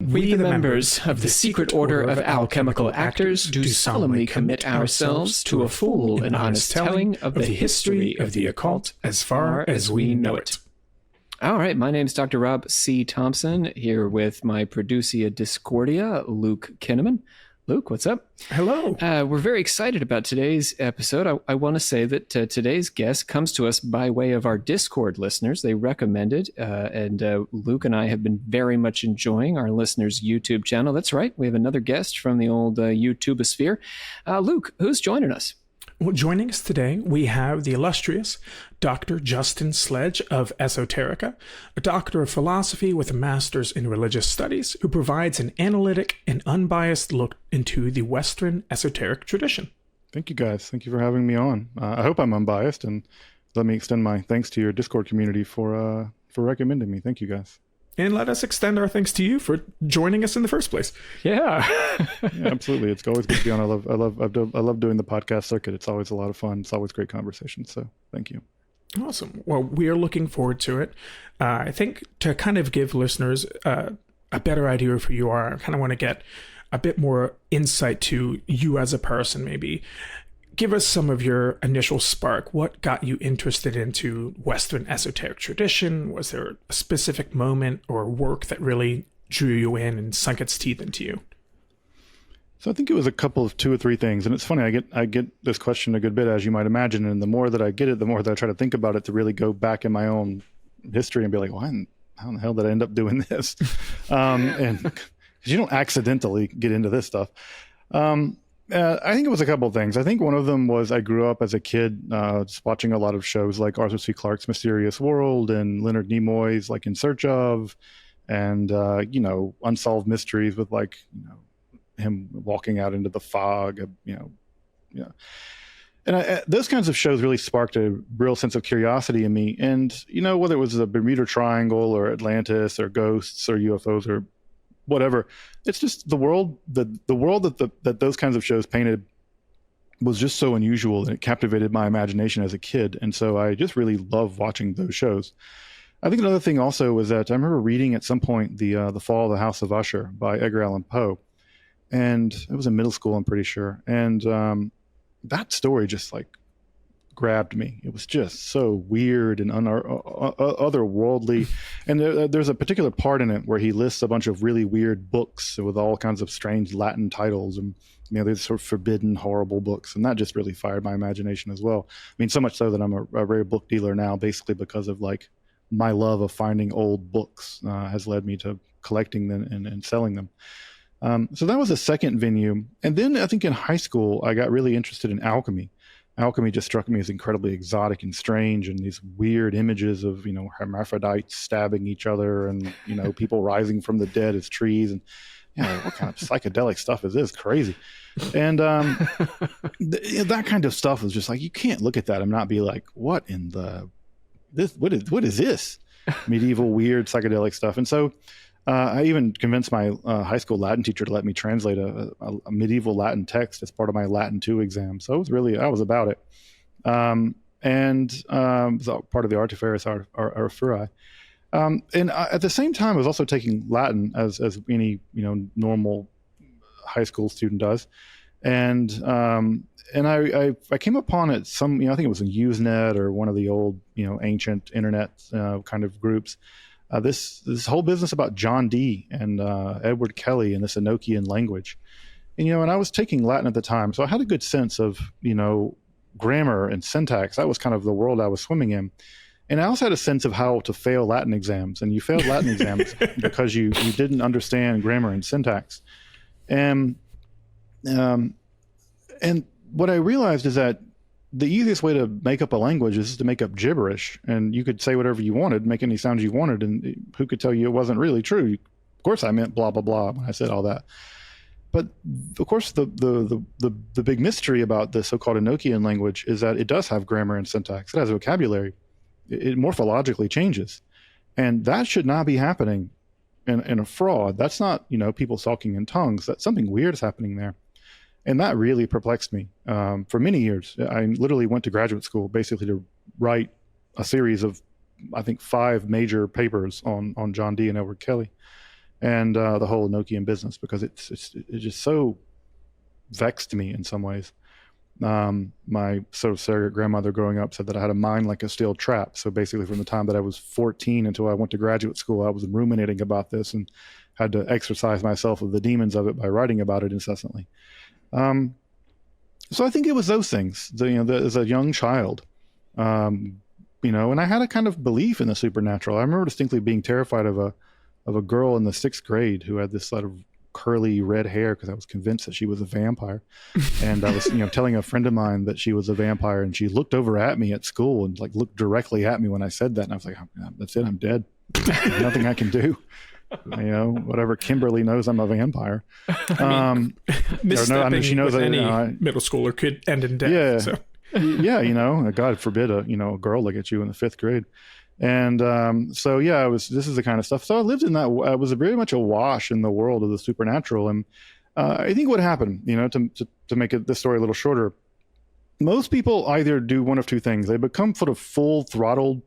We, the members of the Secret Order of Alchemical Actors, do solemnly commit ourselves to a full and honest telling of the history of the occult as far as we know it. All right, my name's Dr. Rob C. Thompson, here with my Producia Discordia, Luke Kinnaman. Luke, what's up? Hello. We're very excited about today's episode. I want to say that today's guest comes to us by way of our Discord listeners. They recommended, and Luke and I have been very much enjoying our listeners' YouTube channel. That's right. We have another guest from the old YouTubeosphere. Luke, who's joining us? Well, joining us today, we have the illustrious Dr. Justin Sledge of Esoterica, a doctor of philosophy with a master's in religious studies, who provides an analytic and unbiased look into the Western esoteric tradition. Thank you, guys. Thank you for having me on. I hope I'm unbiased, and let me extend my thanks to your Discord community for recommending me. Thank you, guys. And let us extend our thanks to you for joining us in the first place. Yeah. Yeah, absolutely. It's always good to be on. I love doing the podcast circuit. It's always a lot of fun. It's always great conversation. So thank you. Awesome. Well, we are looking forward to it. I think to kind of give listeners a better idea of who you are, I kind of want to get a bit more insight to you as a person, maybe. Give us some of your initial spark. What got you interested into Western esoteric tradition? Was there a specific moment or work that really drew you in and sunk its teeth into you? So I think it was two or three things. And it's funny, I get this question a good bit, as you might imagine. And the more that I get it, the more that I try to think about it to really go back in my own history and be like, how in the hell did I end up doing this? And because you don't accidentally get into this stuff. I think it was a couple of things. I think one of them was I grew up as a kid just watching a lot of shows like Arthur C. Clarke's Mysterious World and Leonard Nimoy's like In Search Of, and Unsolved Mysteries with him walking out into the fog, And those kinds of shows really sparked a real sense of curiosity in me. And whether it was the Bermuda Triangle or Atlantis or ghosts or UFOs or whatever, it's just the world that those kinds of shows painted was just so unusual, and it captivated my imagination as a kid. And so I just really love watching those shows. I think another thing also was that I remember reading at some point the Fall of the House of Usher by Edgar Allan Poe, and it was in middle school, I'm pretty sure. And that story just grabbed me. It was just so weird and otherworldly. And there's a particular part in it where he lists a bunch of really weird books with all kinds of strange Latin titles, and these sort of forbidden, horrible books. And that just really fired my imagination as well. I mean, so much so that I'm a rare book dealer now, basically because of my love of finding old books has led me to collecting them and selling them. So that was a second venue. And then I think in high school, I got really interested in alchemy. Alchemy just struck me as incredibly exotic and strange, and these weird images of, hermaphrodites stabbing each other and, people rising from the dead as trees. And, what kind of psychedelic stuff is this? Crazy. And that kind of stuff was just you can't look at that and not be like, what is this? Medieval, weird psychedelic stuff. And so I even convinced my high school Latin teacher to let me translate a medieval Latin text as part of my Latin 2 exam. So I was about it. And it was part of the Artiferis Arfuri. And at the same time, I was also taking Latin as any, normal high school student does. And I came upon it I think it was in Usenet or one of the old, ancient internet kind of groups. This whole business about John Dee and Edward Kelly and this Enochian language. And, and I was taking Latin at the time, so I had a good sense of, grammar and syntax. That was kind of the world I was swimming in. And I also had a sense of how to fail Latin exams. And you failed Latin exams because you didn't understand grammar and syntax. And what I realized is that the easiest way to make up a language is to make up gibberish, and you could say whatever you wanted, make any sounds you wanted, and who could tell you it wasn't really true? Of course I meant blah, blah, blah when I said all that. But of course, the big mystery about the so-called Enochian language is that it does have grammar and syntax. It has vocabulary. It morphologically changes. And that should not be happening in a fraud. That's not, people talking in tongues. That's something weird is happening there. And that really perplexed me for many years. I literally went to graduate school basically to write a series of, I think, 5 major papers on John Dee and Edward Kelly. and the whole Enochian business, because it just so vexed me in some ways. My sort of surrogate grandmother growing up said that I had a mind like a steel trap. So basically from the time that I was 14 until I went to graduate school, I was ruminating about this and had to exorcise myself of the demons of it by writing about it incessantly. So I think it was those things, as a young child, and I had a kind of belief in the supernatural. I remember distinctly being terrified of a girl in the 6th grade who had this sort of curly red hair, because I was convinced that she was a vampire. And I was, telling a friend of mine that she was a vampire, and she looked over at me at school and like looked directly at me when I said that. And I was like, that's it, I'm dead. There's nothing I can do. Whatever. Kimberly knows I'm a vampire. Misstepping she knows with that, any middle schooler could end in death. Yeah. So. Yeah, God forbid a girl look at you in the 5th grade. And this is the kind of stuff. So I lived in that. I was very much awash in the world of the supernatural. And I think what happened, to make this story a little shorter, most people either do one of two things. They become sort of full throttled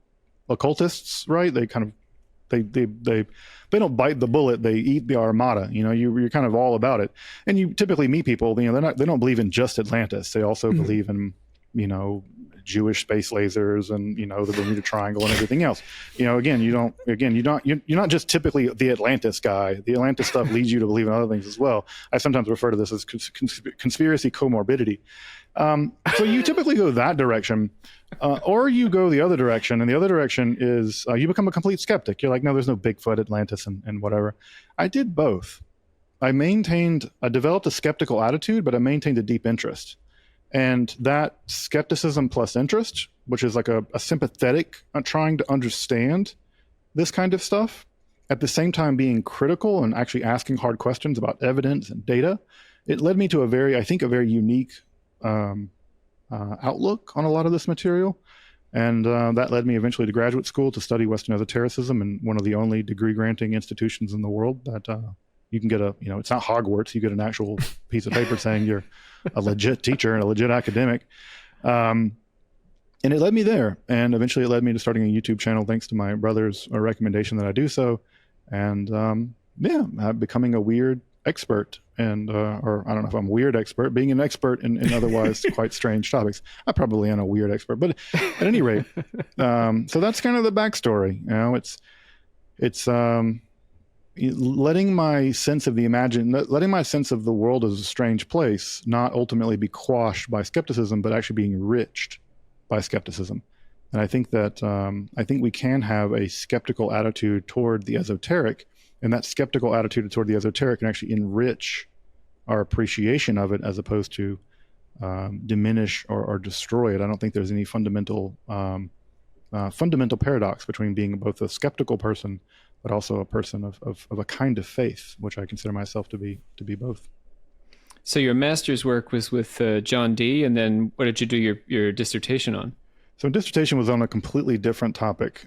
occultists, right? They kind of, they don't bite the bullet, they eat the armada. You're kind of all about it. And you typically meet people, they don't believe in just Atlantis. They also believe in, Jewish space lasers and, the Bermuda Triangle and everything else. You're not just typically the Atlantis guy. The Atlantis stuff leads you to believe in other things as well. I sometimes refer to this as conspiracy comorbidity. So you typically go that direction, or you go the other direction. And the other direction is you become a complete skeptic. You're like, no, there's no Bigfoot, Atlantis, and whatever. I did both. I developed a skeptical attitude, but I maintained a deep interest. And that skepticism plus interest, which is like a sympathetic trying to understand this kind of stuff, at the same time being critical and actually asking hard questions about evidence and data, it led me to a very unique outlook on a lot of this material. And that led me eventually to graduate school to study Western esotericism in one of the only degree granting institutions in the world that you can get it's not Hogwarts. You get an actual piece of paper saying you're a legit teacher and a legit academic. And it led me there. And eventually it led me to starting a YouTube channel, thanks to my brother's recommendation that I do so. And becoming a weird expert. And, or I don't know if I'm a weird expert, being an expert in otherwise quite strange topics. I probably am a weird expert, but at any rate, so that's kind of the backstory. It's letting my sense of the world as a strange place not ultimately be quashed by skepticism, but actually being enriched by skepticism. And I think that we can have a skeptical attitude toward the esoteric, and that skeptical attitude toward the esoteric can actually enrich our appreciation of it, as opposed to diminish or destroy it. I don't think there's any fundamental paradox between being both a skeptical person but also a person of a kind of faith, which I consider myself to be both. So your master's work was with John Dee, and then what did you do your dissertation on? So dissertation was on a completely different topic.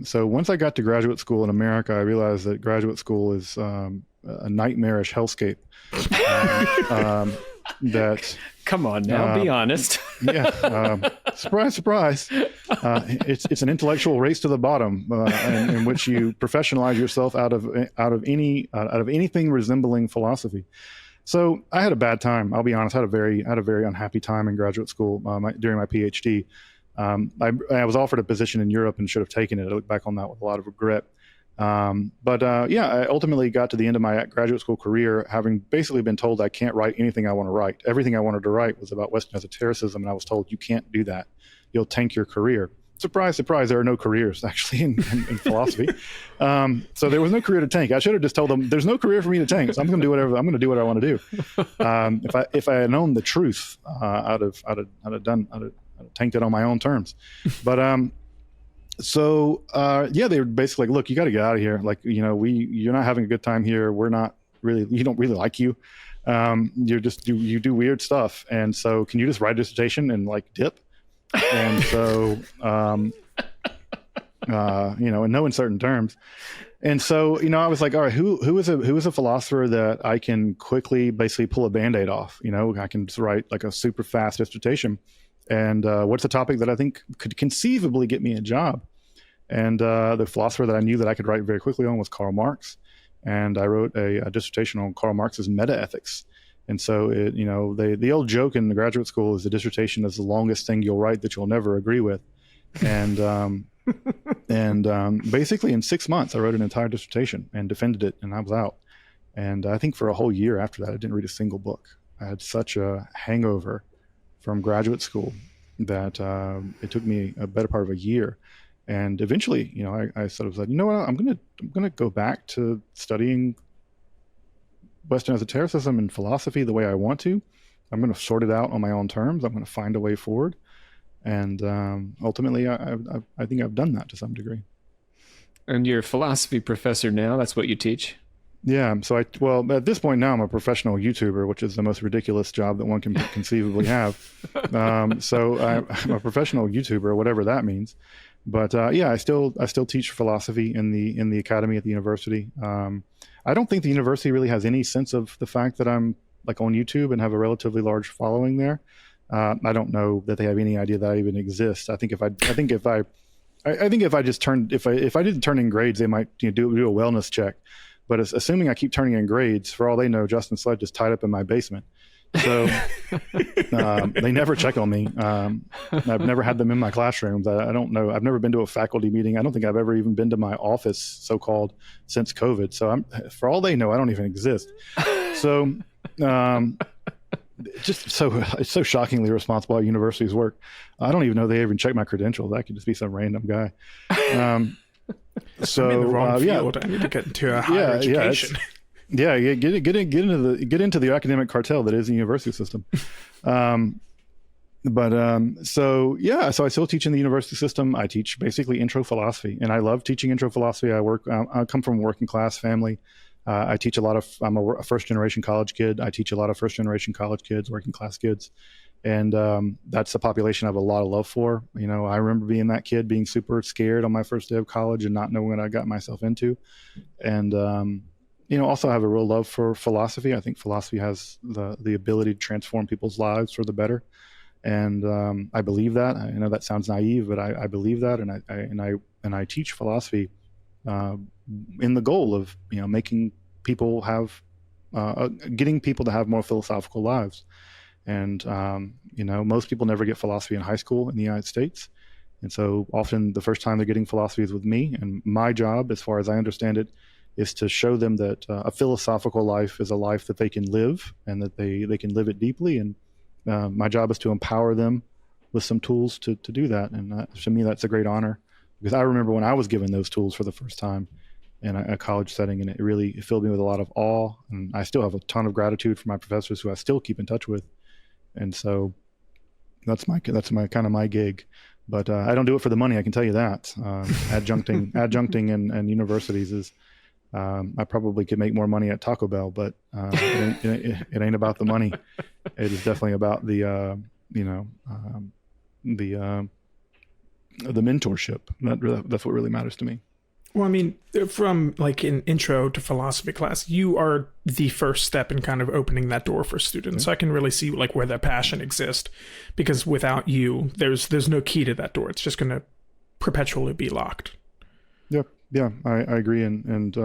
So once I got to graduate school in America, I realized that graduate school is a nightmarish hellscape. That come on now, be honest. Surprise, surprise. It's an intellectual race to the bottom, in which you professionalize yourself out of anything resembling philosophy. So I had a bad time. I'll be honest. I had a very unhappy time in graduate school during my PhD. I was offered a position in Europe and should have taken it. I look back on that with a lot of regret. I ultimately got to the end of my graduate school career having basically been told I can't write anything I want to write. Everything I wanted to write was about Western esotericism, and I was told you can't do that. You'll tank your career. Surprise, surprise, there are no careers actually in philosophy. So there was no career to tank. I should have just told them there's no career for me to tank. So I'm going to do what I want to do. If I had known the truth, I'd have tanked it on my own terms. But they were basically like, look, you got to get out of here. Like, you're not having a good time here. We don't really like you. You do weird stuff. And so can you just write a dissertation and like dip? And so, in no uncertain terms. And so, I was like, all right, who is a philosopher that I can quickly basically pull a Band-Aid off? I can just write like a super fast dissertation. And what's the topic that I think could conceivably get me a job? And the philosopher that I knew that I could write very quickly on was Karl Marx. and I wrote a dissertation on Karl Marx's meta-ethics. And so, the old joke in the graduate school is the dissertation is the longest thing you'll write that you'll never agree with. And basically in 6 months, I wrote an entire dissertation and defended it, and I was out. And I think for a whole year after that, I didn't read a single book. I had such a hangover from graduate school that it took me a better part of a year. And eventually, I sort of said, you know what, I'm gonna go back to studying Western esotericism and philosophy the way I want to. I'm going to sort it out on my own terms. I'm going to find a way forward. And ultimately, I think I've done that to some degree. And you're a philosophy professor now. That's what you teach. Yeah. So at this point now, I'm a professional YouTuber, which is the most ridiculous job that one can conceivably have. So I'm a professional YouTuber, whatever that means. But I still teach philosophy in the academy at the university. I don't think the university really has any sense of the fact that I'm like on YouTube and have a relatively large following there. I don't know that they have any idea that I even exist. I think if I didn't turn in grades, they might do a wellness check. But assuming I keep turning in grades, for all they know, Justin Sledge is tied up in my basement. So they never check on me. I've never had them in my classrooms. I don't know. I've never been to a faculty meeting. I don't think I've ever even been to my office, so-called, since COVID. So for all they know, I don't even exist. So it's so shockingly responsible how universities work. I don't even know they even check my credentials. I could just be some random guy. So I'm in the wrong field. I need to get into a higher education. Get into the academic cartel that is the university system. So I still teach in the university system. I teach basically intro philosophy, and I love teaching intro philosophy. I come from a working class family. I'm a first generation college kid. I teach a lot of first generation college kids, working class kids. And that's a population I have a lot of love for. I remember being that kid, being super scared on my first day of college and not knowing what I got myself into. And, also I have a real love for philosophy. I think philosophy has the ability to transform people's lives for the better. And I believe that. I know that sounds naive, but I believe that. And I teach philosophy in the goal of, making people getting people to have more philosophical lives. And, most people never get philosophy in high school in the United States. And so often the first time they're getting philosophy is with me. And my job, as far as I understand it, is to show them that a philosophical life is a life that they can live and that they can live it deeply. And my job is to empower them with some tools to do that. And to me, that's a great honor, because I remember when I was given those tools for the first time in a college setting, and it filled me with a lot of awe. And I still have a ton of gratitude for my professors who I still keep in touch with. And so that's my kind of my gig, but I don't do it for the money. I can tell you that. Adjuncting in universities is, I probably could make more money at Taco Bell, but it ain't about the money. It is definitely about the mentorship. That's what really matters to me. Well, I mean, from like an intro to philosophy class, you are the first step in kind of opening that door for students. So I can really see like where that passion exists, because without you, there's no key to that door. It's just going to perpetually be locked. Yeah, I agree. And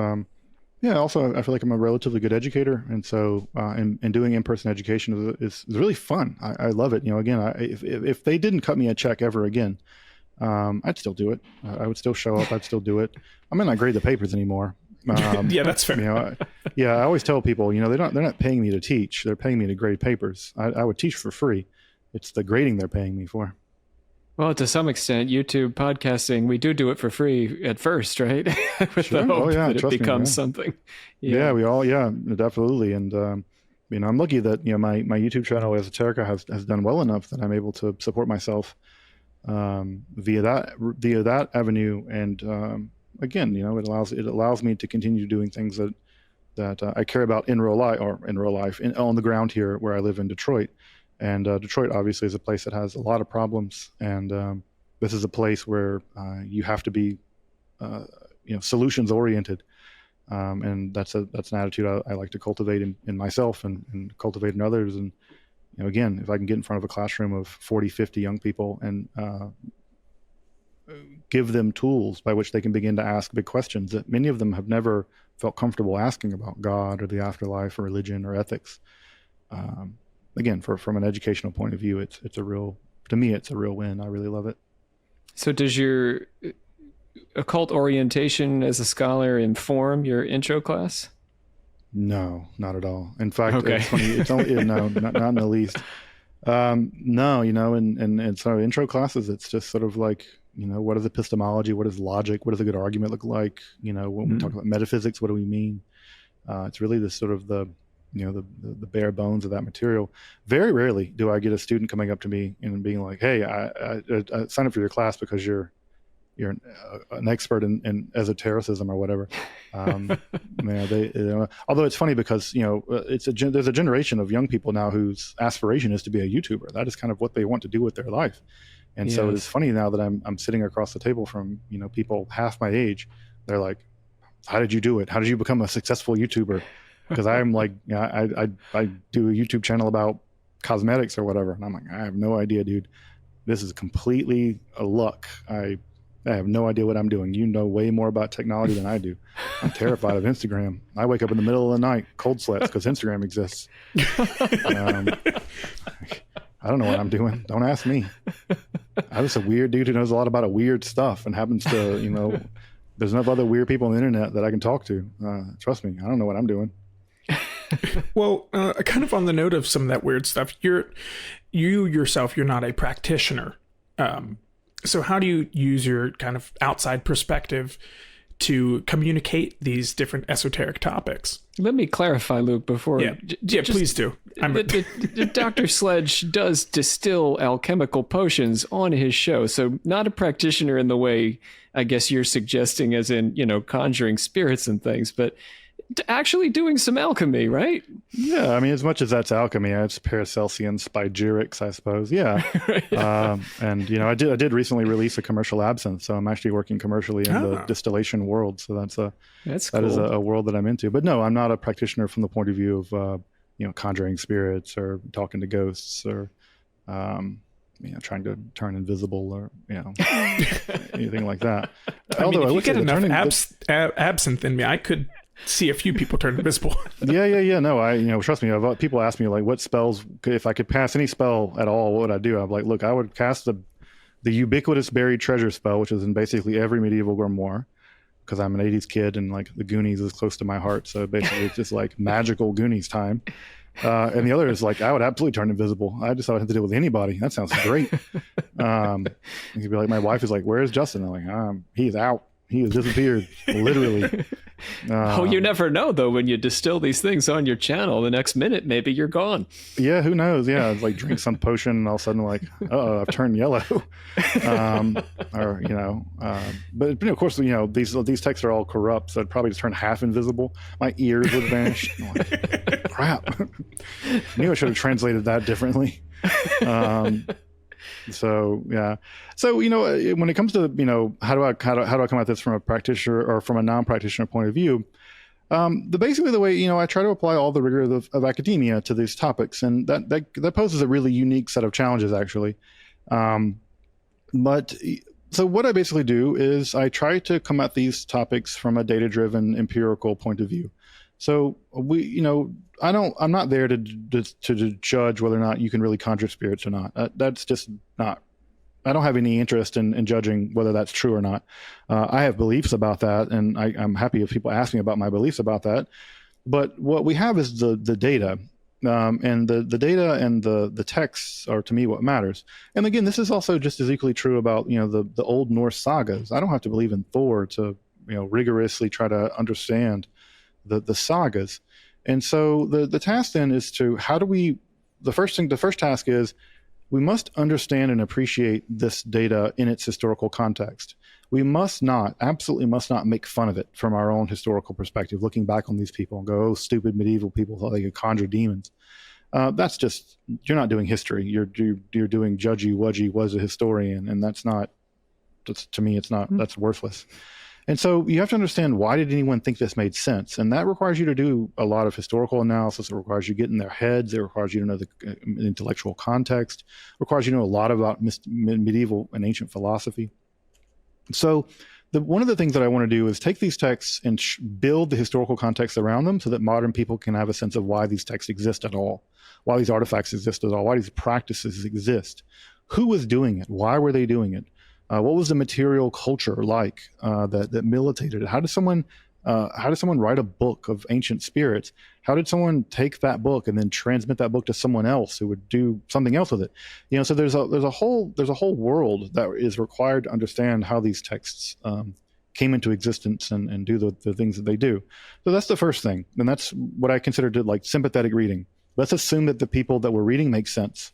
also I feel like I'm a relatively good educator. And so, and doing in-person education is really fun. I love it. Again, if they didn't cut me a check ever again, I'd still do it. I would still show up. I'd still do it. I might not grade the papers anymore. Yeah, that's fair. I always tell people, they're not paying me to teach. They're paying me to grade papers. I would teach for free. It's the grading they're paying me for. Well, to some extent, YouTube podcasting, we do it for free at first, right? With Sure. the hope that it Trust becomes me, something. Yeah, definitely. And, I'm lucky that, my YouTube channel, Esoterica, has done well enough that I'm able to support myself via that avenue. And again, it allows me to continue doing things that I care about in real life on the ground here where I live in Detroit. And Detroit obviously is a place that has a lot of problems, and this is a place where you have to be solutions oriented, and that's an attitude I like to cultivate in myself and cultivate in others. And again, if I can get in front of a classroom of 40, 50 young people and give them tools by which they can begin to ask big questions that many of them have never felt comfortable asking about God or the afterlife or religion or ethics. Again, from an educational point of view, it's a real win. I really love it. So does your occult orientation as a scholar inform your intro class? No, not at all. In fact, Okay. it's funny. It's only no, not in the least. No, and so intro classes, it's just sort of like, what is epistemology? What is logic? What does a good argument look like? When we talk about metaphysics, what do we mean? It's really this sort of the bare bones of that material. Very rarely do I get a student coming up to me and being like, "Hey, I signed up for your class because you're an expert in esotericism or whatever." Although it's funny because there's a generation of young people now whose aspiration is to be a YouTuber. That is kind of what they want to do with their life. And so it's funny now that I'm sitting across the table from people half my age. They're like, "How did you do it? How did you become a successful YouTuber?" Because I'm like, I do a YouTube channel about cosmetics or whatever, and I'm like, I have no idea, dude. This is completely a luck. I have no idea what I'm doing. You know way more about technology than I do. I'm terrified of Instagram. I wake up in the middle of the night, cold sweats, because Instagram exists. I don't know what I'm doing. Don't ask me. I'm just a weird dude who knows a lot about weird stuff and happens to, there's enough other weird people on the internet that I can talk to. Trust me, I don't know what I'm doing. Well, kind of on the note of some of that weird stuff, you yourself, you're not a practitioner. So how do you use your kind of outside perspective to communicate these different esoteric topics? Let me clarify, Luke, before... Please do. Dr. Sledge does distill alchemical potions on his show, so not a practitioner in the way I guess you're suggesting, as in, conjuring spirits and things, but actually doing some alchemy, right? Yeah, I mean, as much as that's alchemy, it's Paracelsian spigyrix, I suppose. Yeah. Right. And I did recently release a commercial absinthe, so I'm actually working commercially in the distillation world. So that cool. is a world that I'm into. But no, I'm not a practitioner from the point of view of conjuring spirits or talking to ghosts or trying to turn invisible or anything like that. Although if you get enough absinthe in me, I could see a few people turn invisible. Yeah. No, trust me. People ask me like, what spells, if I could pass any spell at all, what would I do? I'm like, look, I would cast the ubiquitous buried treasure spell, which is in basically every medieval grimoire, because I'm an 80s kid and like the Goonies is close to my heart. So basically it's just like magical Goonies time. And the other is like, I would absolutely turn invisible. I just thought I had to deal with anybody. That sounds great. You could be like, my wife is like, where's Justin? I'm like, he's out. He has disappeared, literally. You never know, though, when you distill these things on your channel, the next minute, maybe you're gone. Yeah, who knows? Yeah, it's like drink some potion and all of a sudden like, I've turned yellow. But of course, these texts are all corrupt, so I'd probably just turn half invisible. My ears would vanish. Like, crap. I knew I should have translated that differently. So yeah. So when it comes to how do I come at this from a practitioner or from a non-practitioner point of view, basically the way I try to apply all the rigor of academia to these topics, and that poses a really unique set of challenges actually. But so what I basically do is I try to come at these topics from a data-driven empirical point of view. So I'm not there to judge whether or not you can really conjure spirits or not. That's just not. I don't have any interest in judging whether that's true or not. I have beliefs about that, and I'm happy if people ask me about my beliefs about that. But what we have is the data, and the data and the texts are to me what matters. And again, this is also just as equally true about the Old Norse sagas. I don't have to believe in Thor to rigorously try to understand the sagas. And so the task then is the first task is we must understand and appreciate this data in its historical context. We absolutely must not make fun of it from our own historical perspective, looking back on these people and go, oh, stupid medieval people thought they could conjure demons. That's just, you're not doing history. You're doing judgy wudgy was a historian. And to me, it's not, that's worthless. And so you have to understand, why did anyone think this made sense? And that requires you to do a lot of historical analysis. It requires you to get in their heads. It requires you to know the intellectual context. It requires you to know a lot about medieval and ancient philosophy. So one of the things that I want to do is take these texts and build the historical context around them so that modern people can have a sense of why these texts exist at all, why these artifacts exist at all, why these practices exist, who was doing it, why were they doing it, what was the material culture like that militated it? How did someone write a book of ancient spirits? How did someone take that book and then transmit that book to someone else who would do something else with it? So there's a whole world that is required to understand how these texts came into existence and do the things that they do. So that's the first thing, and that's what I consider to like sympathetic reading. Let's assume that the people that we're reading make sense,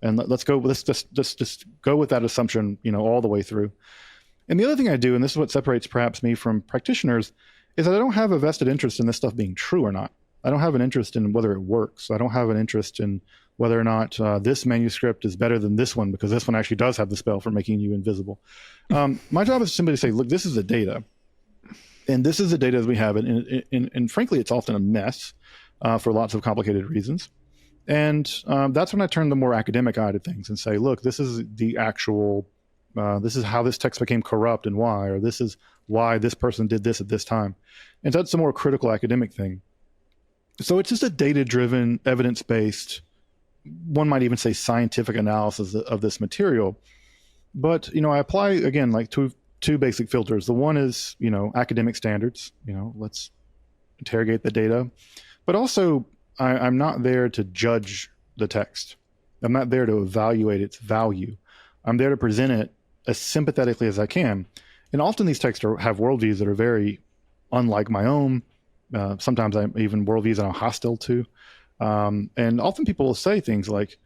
and let's just go with that assumption, all the way through. And the other thing I do, and this is what separates perhaps me from practitioners, is that I don't have a vested interest in this stuff being true or not. I don't have an interest in whether it works. I don't have an interest in whether or not this manuscript is better than this one because this one actually does have the spell for making you invisible. My job is simply to say, look, this is the data. And this is the data as we have it. And frankly, it's often a mess for lots of complicated reasons. And that's when I turn the more academic eye to things and say, look, this is the actual, this is how this text became corrupt and why, or this is why this person did this at this time. And so that's a more critical academic thing. So it's just a data-driven, evidence-based, one might even say scientific analysis of this material. But, I apply, again, like two basic filters. The one is, academic standards, let's interrogate the data. But also, I'm not there to judge the text. I'm not there to evaluate its value. I'm there to present it as sympathetically as I can. And often these texts have worldviews that are very unlike my own. Sometimes even worldviews that I'm hostile to. And often people will say things like,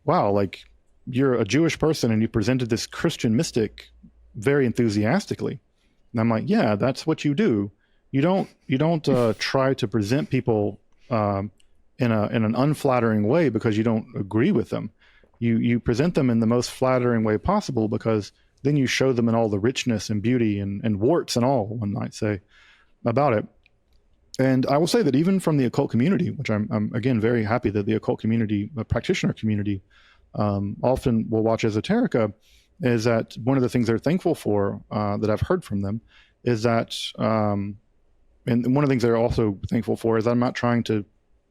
wow, like you're a Jewish person and you presented this Christian mystic very enthusiastically. And I'm like, yeah, that's what you do. You don't try to present people in an unflattering way because you don't agree with them. You present them in the most flattering way possible because then you show them in all the richness and beauty and warts and all, one might say, about it. And I will say that even from the occult community, which I'm again very happy that the occult community, the practitioner community, often will watch Esoterica, is that one of the things they're thankful for that I've heard from them is that, and one of the things they're also thankful for is that I'm not trying to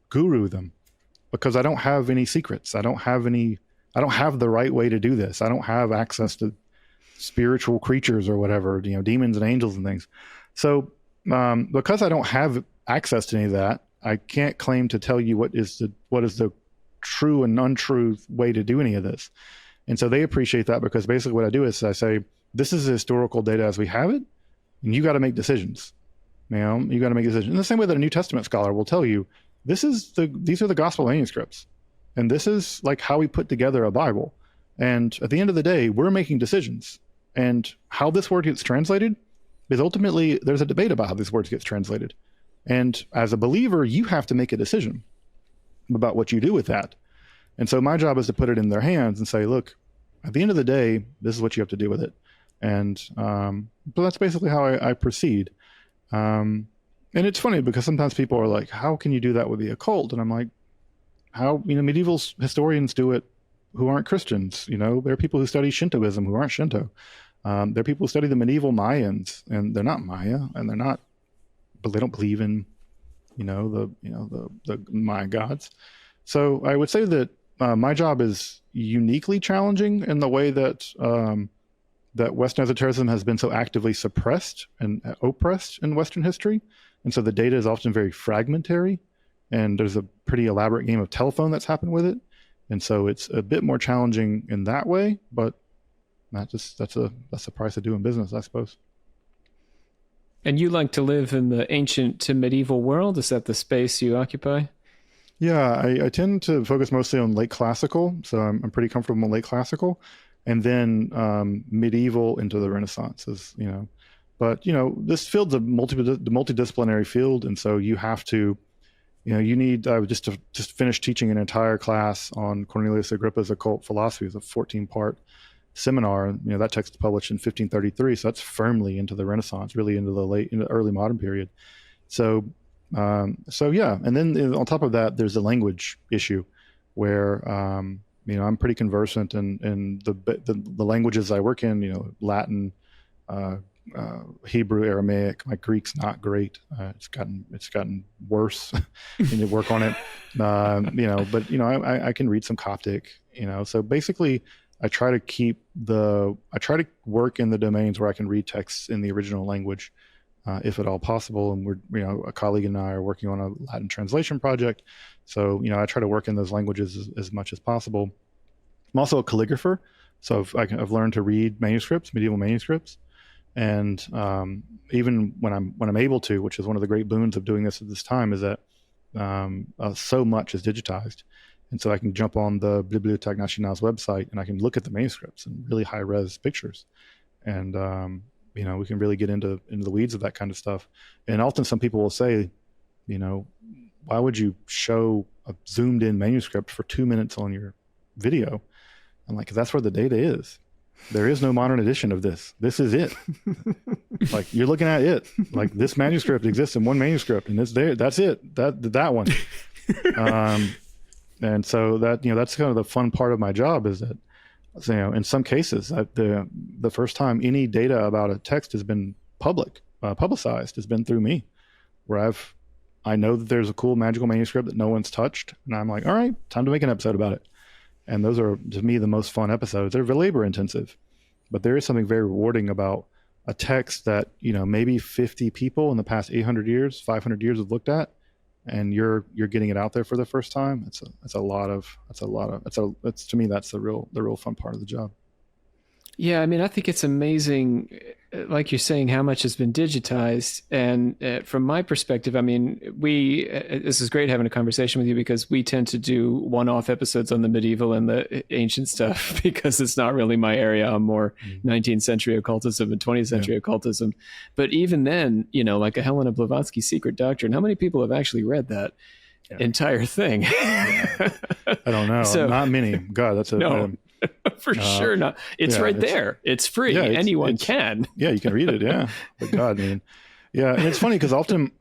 guru them because I don't have any secrets. I don't have the right way to do this. I don't have access to spiritual creatures or whatever, demons and angels and things. So because I don't have access to any of that, I can't claim to tell you what is the true and untrue way to do any of this. And so they appreciate that because basically what I do is I say, this is the historical data as we have it, and you got to make decisions. You got to make decisions. In the same way that a New Testament scholar will tell you, these are the gospel manuscripts, and this is like how we put together a Bible. And at the end of the day, we're making decisions. And how this word gets translated is ultimately, there's a debate about how these words gets translated. And as a believer, you have to make a decision about what you do with that. And so my job is to put it in their hands and say, look, at the end of the day, this is what you have to do with it. And but that's basically how I proceed. And it's funny because sometimes people are like, how can you do that with the occult? And I'm like, how, medieval historians do it who aren't Christians. There are people who study Shintoism who aren't Shinto. There are people who study the medieval Mayans, and they're not Maya, and but they don't believe in, the Maya gods. So I would say that my job is uniquely challenging in the way that that Western esotericism has been so actively suppressed and oppressed in Western history, and so the data is often very fragmentary, and there's a pretty elaborate game of telephone that's happened with it, and so it's a bit more challenging in that way, but. That's the price of doing business, I suppose. And you like to live in the ancient to medieval world? Is that the space you occupy? Yeah, I tend to focus mostly on late classical, so I'm pretty comfortable in late classical, and then medieval into the Renaissance is, But this field's a multidisciplinary field, and so you have to, you need just finish teaching an entire class on Cornelius Agrippa's occult philosophy. It's a 14-part seminar. That text was published in 1533, so that's firmly into the Renaissance, really into the early modern period. So yeah, and then on top of that, there's the language issue, where I'm pretty conversant in the languages I work in. Latin, Hebrew, Aramaic. My Greek's not great. It's gotten worse. I need to work on it. But I can read some Coptic. So basically, I try to work in the domains where I can read texts in the original language, if at all possible. And a colleague and I are working on a Latin translation project. So, I try to work in those languages as much as possible. I'm also a calligrapher. So I've learned to read manuscripts, medieval manuscripts. And even when I'm able to, which is one of the great boons of doing this at this time, is that so much is digitized. And so I can jump on the Bibliothèque Nationale's website and I can look at the manuscripts and really high res pictures. And, we can really get into the weeds of that kind of stuff. And often some people will say, why would you show a zoomed in manuscript for 2 minutes on your video? I'm like, 'cause that's where the data is. There is no modern edition of this. This is it. Like, you're looking at it. Like, this manuscript exists in one manuscript and it's there. That's it. That one. And so that's kind of the fun part of my job, is that, in some cases, the first time any data about a text has been publicized has been through me, where I know that there's a cool magical manuscript that no one's touched. And I'm like, all right, time to make an episode about it. And those are, to me, the most fun episodes. They're labor intensive, but there is something very rewarding about a text that, maybe 50 people in the past 800 years, 500 years have looked at, and you're getting it out there for the first time. That's to me, that's the real fun part of the job. Yeah, I mean, I think it's amazing, like you're saying, how much has been digitized. And from my perspective, I mean, this is great having a conversation with you, because we tend to do one-off episodes on the medieval and the ancient stuff because it's not really my area. I'm more 19th century occultism and 20th century occultism. But even then, like a Helena Blavatsky Secret Doctrine, how many people have actually read that entire thing? I don't know. So, not many. God, that's no. For sure not. It's right there. It's free. Anyone can. Yeah, you can read it. Yeah. But God, man. Yeah. And it's funny because often,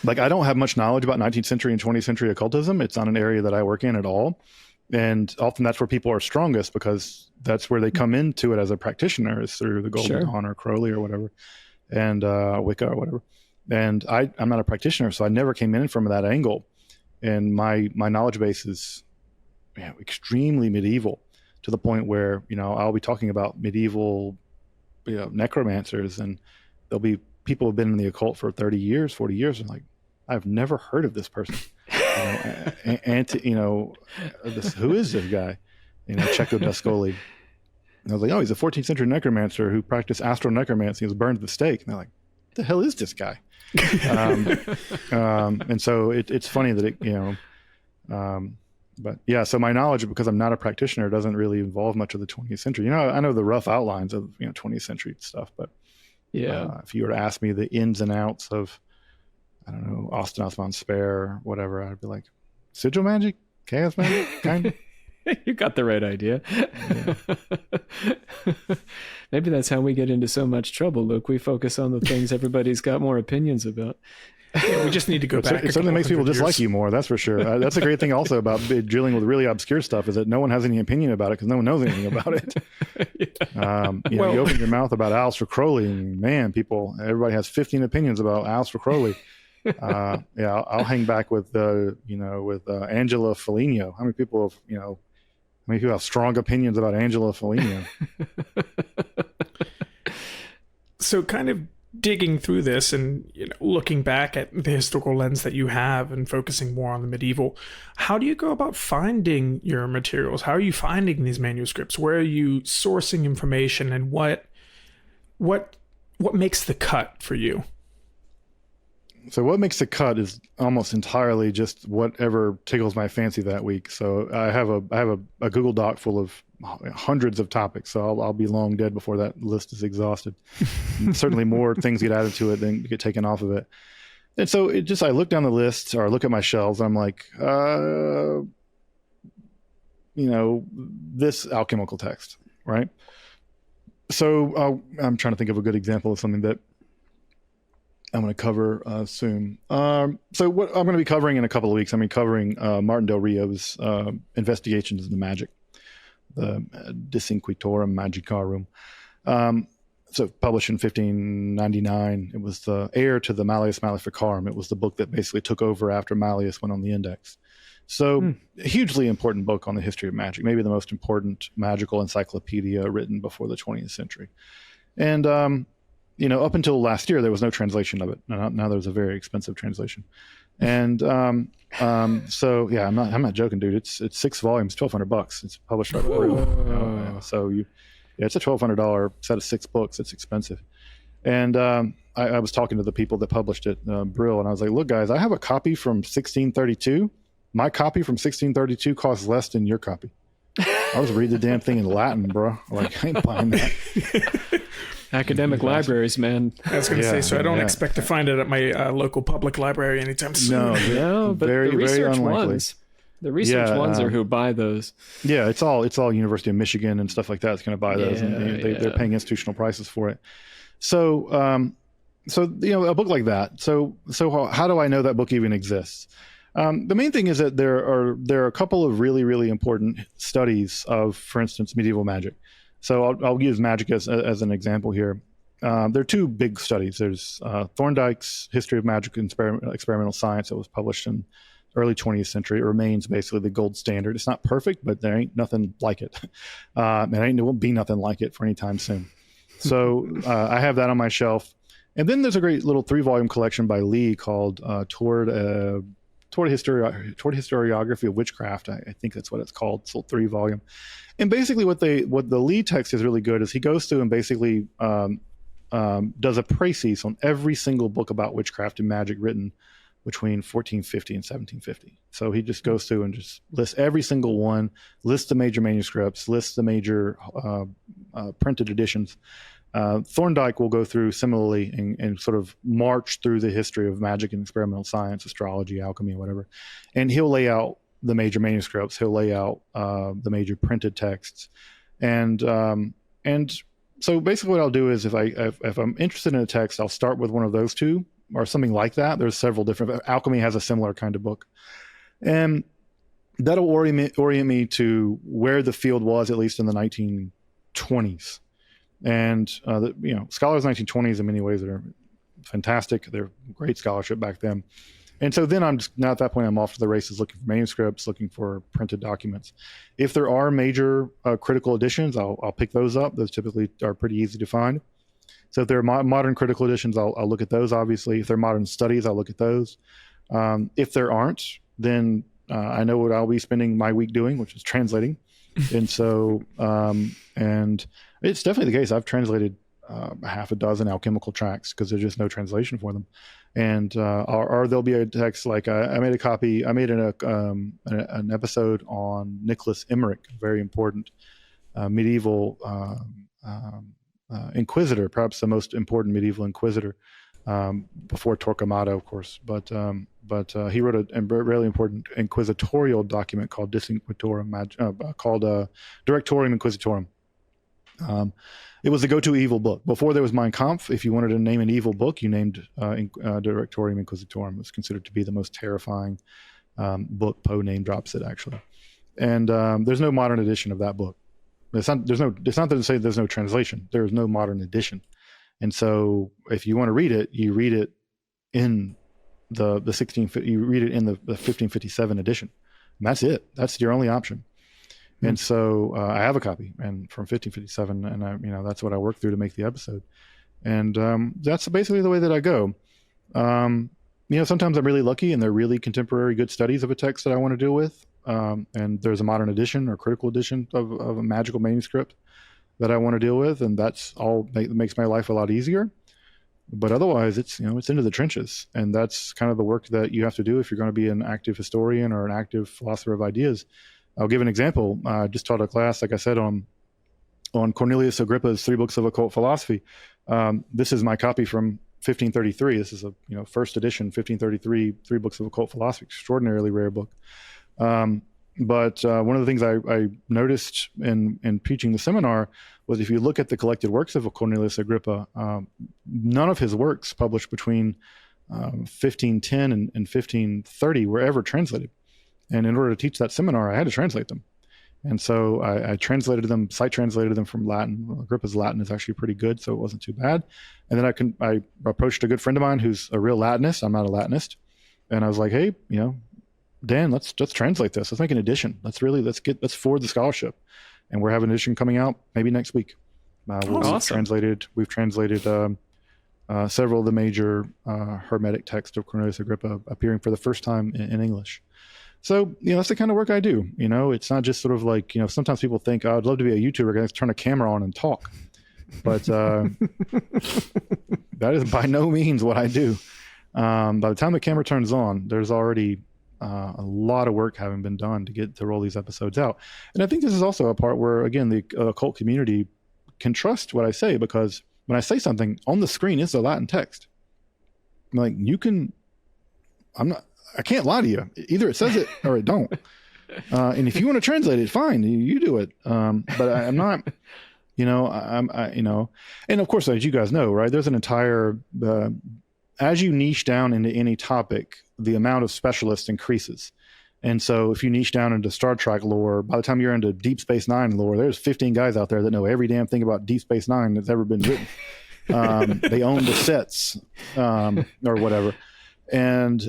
like, I don't have much knowledge about 19th century and 20th century occultism. It's not an area that I work in at all. And often that's where people are strongest, because that's where they come into it as a practitioner, is through the Golden Dawn or Crowley or whatever, and Wicca or whatever. And I'm not a practitioner, so I never came in from that angle. And my knowledge base is extremely medieval, to the point where, I'll be talking about medieval, necromancers, and there'll be people who've been in the occult for 30 years, 40 years. And like, I've never heard of this person. Who is this guy? Cecco d'Ascoli. And I was like, oh, he's a 14th century necromancer who practiced astral necromancy. He was burned at the stake. And they're like, what the hell is this guy? And so it's funny that but yeah, so my knowledge, because I'm not a practitioner, doesn't really involve much of the 20th century. I know the rough outlines of 20th century stuff, but if you were to ask me the ins and outs of, I don't know, Austin Osman Spare or whatever, I'd be like, sigil magic, chaos magic, kind of. You got the right idea. Yeah. Maybe that's how we get into so much trouble, Luke. We focus on the things everybody's got more opinions about. Yeah, we just need to go back. It certainly makes people dislike you more. That's for sure. That's a great thing also about dealing with really obscure stuff, is that no one has any opinion about it because no one knows anything about it. You open your mouth about Aleister Crowley, and man, everybody has 15 opinions about Aleister Crowley. I'll hang back with Angela Foligno. How many people have strong opinions about Angela Foligno? So kind of digging through this and looking back at the historical lens that you have and focusing more on the medieval, how do you go about finding your materials? How are you finding these manuscripts? Where are you sourcing information, and what makes the cut for you? So what makes the cut is almost entirely just whatever tickles my fancy that week. So I have a Google Doc full of hundreds of topics. So I'll be long dead before that list is exhausted. Certainly more things get added to it than get taken off of it. And so I look down the list, or I look at my shelves, and I'm like, this alchemical text, right? So I'm trying to think of a good example of something that I'm going to cover soon. So what I'm going to be covering in a couple of weeks, covering Martin Del Rio's investigations into magic, the De Inquisitorum Magicarum. so published in 1599. It was the heir to the Malleus Maleficarum. It was the book that basically took over after Malleus went on the index. So a hugely important book on the history of magic, maybe the most important magical encyclopedia written before the 20th century. And, up until last year, there was no translation of it. Now there's a very expensive translation. And so, yeah, I'm not joking, dude. It's 6 volumes, $1,200. It's published by Brill. So it's a $1,200 set of 6 books. It's expensive. And I was talking to the people that published it, Brill, and I was like, look, guys, I have a copy from 1632. My copy from 1632 costs less than your copy. I was reading the damn thing in Latin, bro. Like, I ain't buying that. Academic libraries, man. I was going to say, so I don't expect to find it at my local public library anytime soon. No, but very, the research very unlikely. ones. The research ones are who buy those. Yeah, it's all University of Michigan and stuff like that that's going to buy those, and they're paying institutional prices for it. So, a book like that. So how do I know that book even exists? The main thing is that there are a couple of really, really important studies of, for instance, medieval magic. So I'll use magic as an example here. There are 2 big studies. There's Thorndike's History of Magic and Experimental Science that was published in early 20th century. It remains basically the gold standard. It's not perfect, but there ain't nothing like it. There won't be nothing like it for any time soon. So I have that on my shelf. And then there's a great little 3-volume collection by Lee called Toward Historiography of Witchcraft. I think that's what it's called. It's a 3-volume. And basically what the Lee text is really good is he goes through and basically does a précis on every single book about witchcraft and magic written between 1450 and 1750. So he just goes through and just lists every single one, lists the major manuscripts, lists the major printed editions. Thorndike will go through similarly and sort of march through the history of magic and experimental science, astrology, alchemy, whatever. And he'll lay out the major manuscripts. He'll lay out the major printed texts. And so basically what I'll do is if I'm interested in a text, I'll start with one of those 2 or something like that. There's several different. Alchemy has a similar kind of book. And that'll orient me to where the field was, at least in the 1920s. And scholars in the 1920s in many ways are fantastic. They're great scholarship back then. And so then I'm just now at that point I'm off to the races looking for manuscripts, looking for printed documents. If there are major critical editions, I'll pick those up. Those typically are pretty easy to find. So if there are modern critical editions, I'll look at those. Obviously, if they're modern studies, I'll look at those. If there aren't, then I know what I'll be spending my week doing, which is translating. And so, and it's definitely the case. I've translated half a dozen alchemical tracts because there's just no translation for them. And or there'll be a text like I made an episode on Nicholas Emmerich, very important medieval inquisitor, perhaps the most important medieval inquisitor before Torquemada, of course. But he wrote a really important inquisitorial document called Directorium Inquisitorum. It was the go-to evil book. Before there was Mein Kampf, if you wanted to name an evil book, you named Directorium Inquisitorum. It was considered to be the most terrifying book. Poe name drops it, actually. And there's no modern edition of that book. It's not to say there's no translation. There is no modern edition. And so if you want to read it, you read it in the 1557 edition. And that's it. That's your only option. And so I have a copy and from 1557, and that's what I work through to make the episode. And that's basically the way that I go. Sometimes I'm really lucky and they're really contemporary good studies of a text that I want to deal with. And there's a modern edition or critical edition of a magical manuscript that I want to deal with. And that's all makes my life a lot easier. But otherwise it's into the trenches. And that's kind of the work that you have to do if you're going to be an active historian or an active philosopher of ideas. I'll give an example. I just taught a class, like I said, on Cornelius Agrippa's 3 books of occult philosophy. This is my copy from 1533. This is a first edition, 1533, 3 books of occult philosophy. Extraordinarily rare book. But one of the things I noticed in teaching the seminar was if you look at the collected works of Cornelius Agrippa, none of his works published between 1510 and 1530 were ever translated. And in order to teach that seminar, I had to translate them. And so I translated them, site translated them from Latin. Well, Agrippa's Latin is actually pretty good, so it wasn't too bad. And then I approached a good friend of mine who's a real Latinist. I'm not a Latinist. And I was like, hey, Dan, let's translate this. Let's make an edition. Let's forward the scholarship. And we're having an edition coming out maybe next week. Awesome. We've translated several of the major Hermetic texts of Cornelius Agrippa appearing for the first time in English. So, that's the kind of work I do. It's not just sort of like, sometimes people think, oh, I'd love to be a YouTuber. I can turn a camera on and talk. But that is by no means what I do. By the time the camera turns on, there's already a lot of work having been done to roll these episodes out. And I think this is also a part where, again, the occult community can trust what I say, because when I say something on the screen, it's a Latin text. I'm like, I can't lie to you. Either it says it or it don't. And if you want to translate it, fine, you do it. But I'm not, and of course, as you guys know, right, there's an entire, as you niche down into any topic, the amount of specialists increases. And so if you niche down into Star Trek lore, by the time you're into Deep Space Nine lore, there's 15 guys out there that know every damn thing about Deep Space Nine that's ever been written. They own the sets, or whatever. And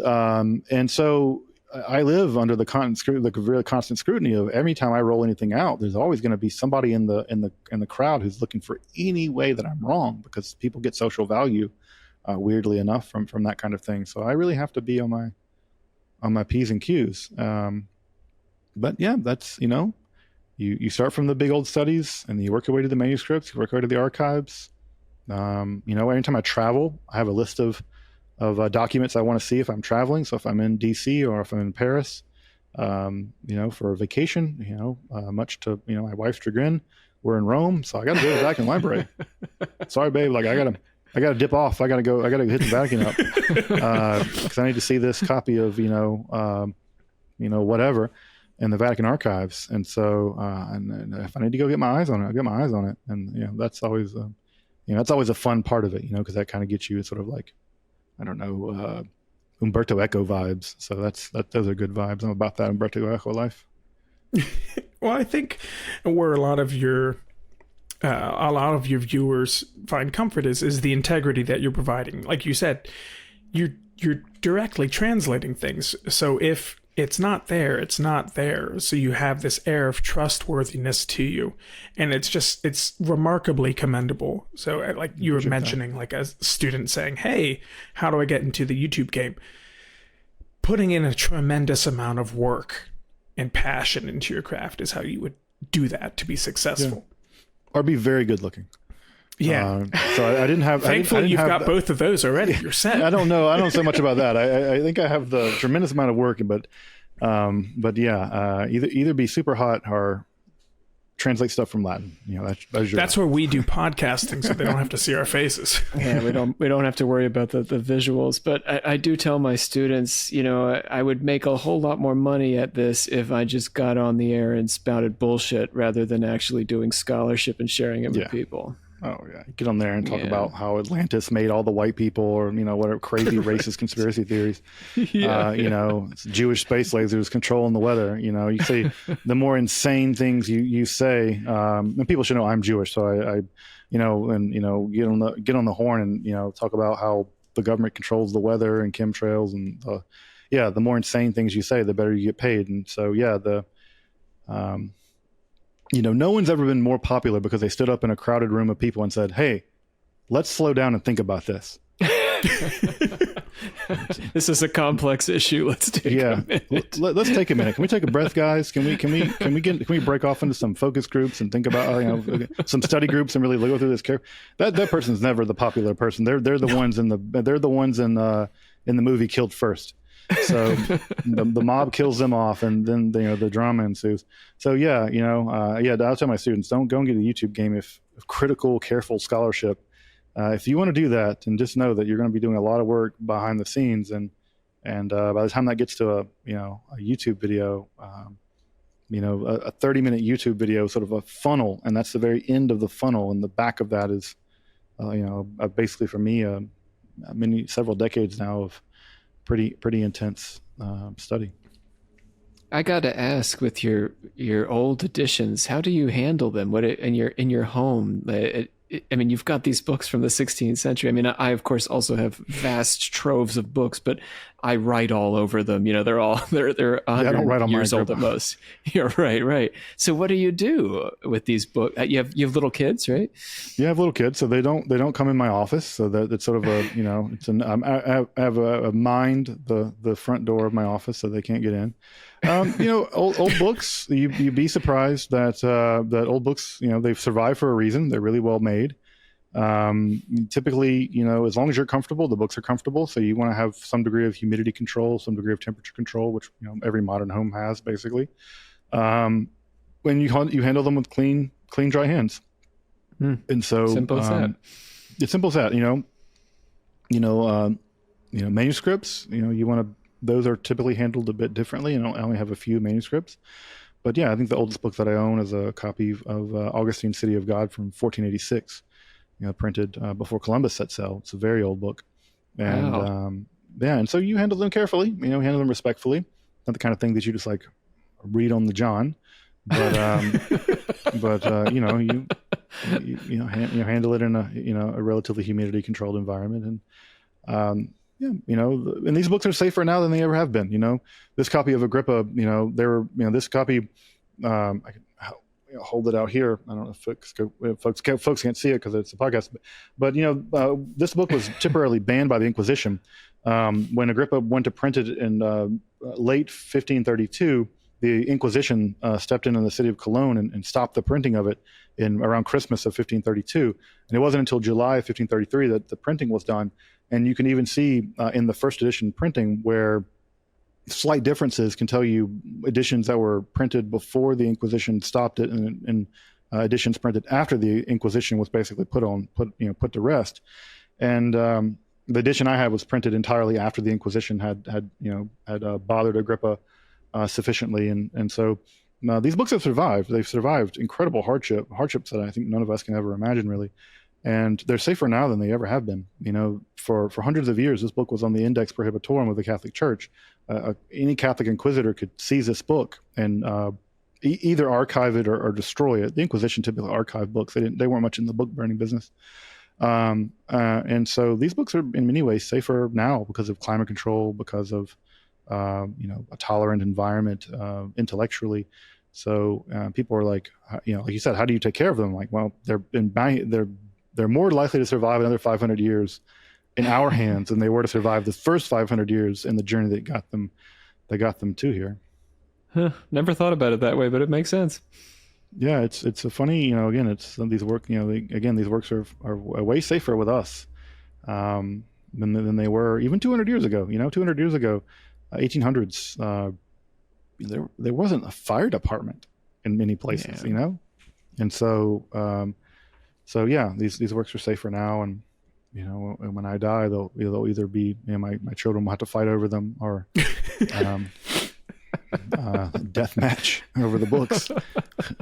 so I live under the really constant scrutiny of every time I roll anything out, there's always going to be somebody in the crowd who's looking for any way that I'm wrong, because people get social value, weirdly enough, from that kind of thing. So I really have to be on my P's and Q's. But yeah, that's, you start from the big old studies and you work your way to the manuscripts, you work your way to the archives. Anytime I travel, I have a list of documents I want to see if I'm traveling. So if I'm in DC or if I'm in Paris, for a vacation, much to, my wife's chagrin, we're in Rome. So I got to go to the Vatican Library. Sorry, babe. Like I got to dip off. I got to hit the Vatican up. Cause I need to see this copy of, whatever in the Vatican archives. And so, and if I need to go get my eyes on it, I'll get my eyes on it. And, that's always, that's always a fun part of it, cause that kind of gets you sort of like, I don't know, Umberto Eco vibes. So those are good vibes. I'm about that Umberto Eco life. Well, I think where a lot of your viewers find comfort is the integrity that you're providing. Like you said, you're directly translating things. So if it's not there, it's not there. So you have this air of trustworthiness to you. And it's remarkably commendable. So like you were mentioning, like a student saying, hey, how do I get into the YouTube game? Putting in a tremendous amount of work and passion into your craft is how you would do that to be successful. Yeah. Or be very good looking. Yeah. So I didn't have. Thankfully, you've got both of those already. You're set. I don't know. I don't say much about that. I think I have the tremendous amount of work, but yeah, either be super hot or translate stuff from Latin. That's where we do podcasting, so they don't have to see our faces. Yeah, we don't have to worry about the visuals. But I do tell my students, I would make a whole lot more money at this if I just got on the air and spouted bullshit rather than actually doing scholarship and sharing it with people. Oh yeah, get on there and talk about how Atlantis made all the white people, or whatever crazy racist conspiracy theories. It's Jewish space lasers controlling the weather. You say the more insane things you say, and people should know I'm Jewish, so I get on the horn and talk about how the government controls the weather and chemtrails, and the more insane things you say, the better you get paid. And so no one's ever been more popular because they stood up in a crowded room of people and said, hey, let's slow down and think about this. This is a complex issue. Let's take a minute. Let's take a minute. Can we take a breath, guys? Can we break off into some focus groups and think about some study groups and really go through this care? That person's never the popular person. They're the ones in the movie killed first. So the mob kills them off, and then the drama ensues. So I'll tell my students, don't go and get a YouTube game if critical, careful scholarship. If you want to do that, and just know that you're going to be doing a lot of work behind the scenes, and by the time that gets to a YouTube video, a 30-minute YouTube video, sort of a funnel, and that's the very end of the funnel, and the back of that is, basically for me, several decades now of pretty intense study. I gotta ask, with your old editions, how do you handle them? What in your home? I mean, you've got these books from the 16th century. I mean, I of course also have vast troves of books, but I write all over them. You know, they're Yeah, I don't 100 write on years mine, old Grandpa. at most. You're right, right. So what do you do with these books? You have little kids, right? Yeah, I have little kids, so they don't come in my office. So that it's sort of a, it's an I have a mind the front door of my office, so they can't get in. Old books. You'd be surprised that old books, they've survived for a reason. They're really well made. Typically, as long as you're comfortable, the books are comfortable. So you want to have some degree of humidity control, some degree of temperature control, which every modern home has basically. When you handle them with clean, dry hands. And so Simple as that. it's simple as that. Manuscripts. You want to. Those are typically handled a bit differently. I only have a few manuscripts, but yeah, I think the oldest book that I own is a copy of Augustine's City of God from 1486. Printed before Columbus set sail. It's a very old book, and Wow. and so you handle them carefully. Handle them respectfully. Not the kind of thing that you just like read on the John, but you handle it in a relatively humidity controlled environment, and and these books are safer now than they ever have been. This copy of Agrippa, this copy, I can hold it out here. I don't know if folks can't see it because it's a podcast, but this book was temporarily banned by the Inquisition when Agrippa went to print it in late 1532. The Inquisition stepped in the city of Cologne and stopped the printing of it in around Christmas of 1532, and it wasn't until July of 1533 that the printing was done. And you can even see in the first edition printing where slight differences can tell you editions that were printed before the Inquisition stopped it, and editions printed after the Inquisition was basically put to rest. And the edition I had was printed entirely after the Inquisition had bothered Agrippa sufficiently, and so these books have survived. They've survived incredible hardships that I think none of us can ever imagine, really. And they're safer now than they ever have been. For hundreds of years, this book was on the Index Prohibitorum of the Catholic Church. Any Catholic inquisitor could seize this book and either archive it or destroy it. The Inquisition typically archived books. They weren't much in the book burning business. And so these books are in many ways safer now because of climate control, because of a tolerant environment intellectually. So people are like you said, how do you take care of them? Like, well, they're more likely to survive another 500 years in our hands than they were to survive the first 500 years in the journey that got them to here. Huh. Never thought about it that way, but it makes sense. Yeah, it's a funny, again, it's these these works are way safer with us than they were even 200 years ago. 200 years ago, 1800s, there wasn't a fire department in many places, Yeah. and so yeah, these works are safer now, and when I die, they'll either be my children will have to fight over them, or death match over the books.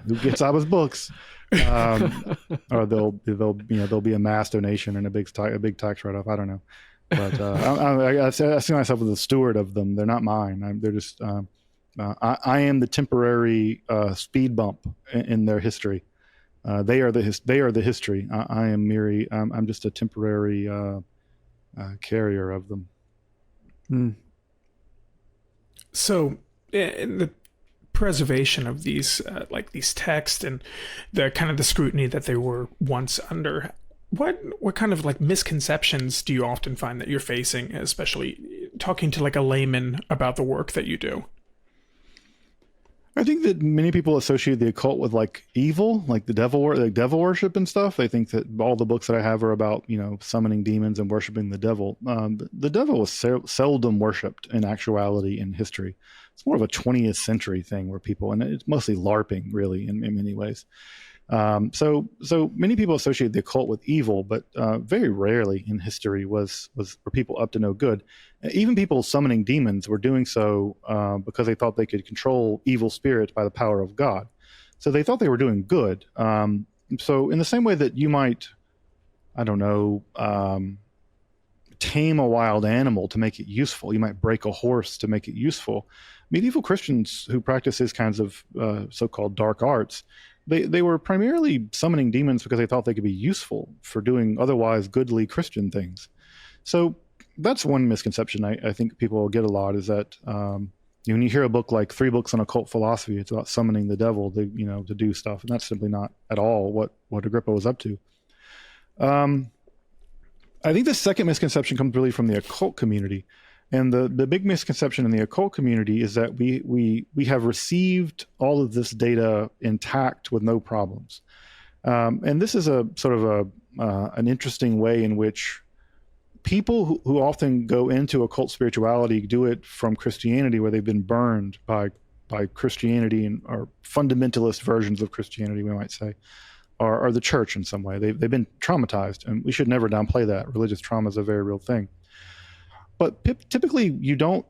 Who gets Abba's books? Or there'll be a mass donation and a big tax write off. I don't know, but I see myself as a steward of them. They're not mine. They're just I am the temporary speed bump in their history. They are the history. I am merely. I'm just a temporary carrier of them. Hmm. So, in the preservation of these, these texts and the kind of the scrutiny that they were once under, what kind of misconceptions do you often find that you're facing, especially talking to a layman about the work that you do? I think that many people associate the occult with evil, the devil worship and stuff. They think that all the books that I have are about summoning demons and worshiping the devil. The devil was seldom worshipped in actuality in history. It's more of a 20th century thing where people, and it's mostly LARPing really in many ways. So many people associate the occult with evil, but very rarely in history were people up to no good. Even people summoning demons were doing so because they thought they could control evil spirits by the power of God. So they thought they were doing good. So in the same way that you might, I don't know, tame a wild animal to make it useful. You might break a horse to make it useful. Medieval Christians who practice these kinds of so-called dark arts, they were primarily summoning demons because they thought they could be useful for doing otherwise goodly Christian things. So that's one misconception I think people get a lot, is that when you hear a book like 3 Books on Occult Philosophy, it's about summoning the devil to do stuff, and that's simply not at all what Agrippa was up to. I think the second misconception comes really from the occult community. And the big misconception in the occult community is that we have received all of this data intact with no problems. And this is a sort of an interesting way in which people who often go into occult spirituality do it from Christianity, where they've been burned by Christianity or fundamentalist versions of Christianity, we might say, or the church in some way. They've been traumatized, and we should never downplay that. Religious trauma is a very real thing. But typically, you don't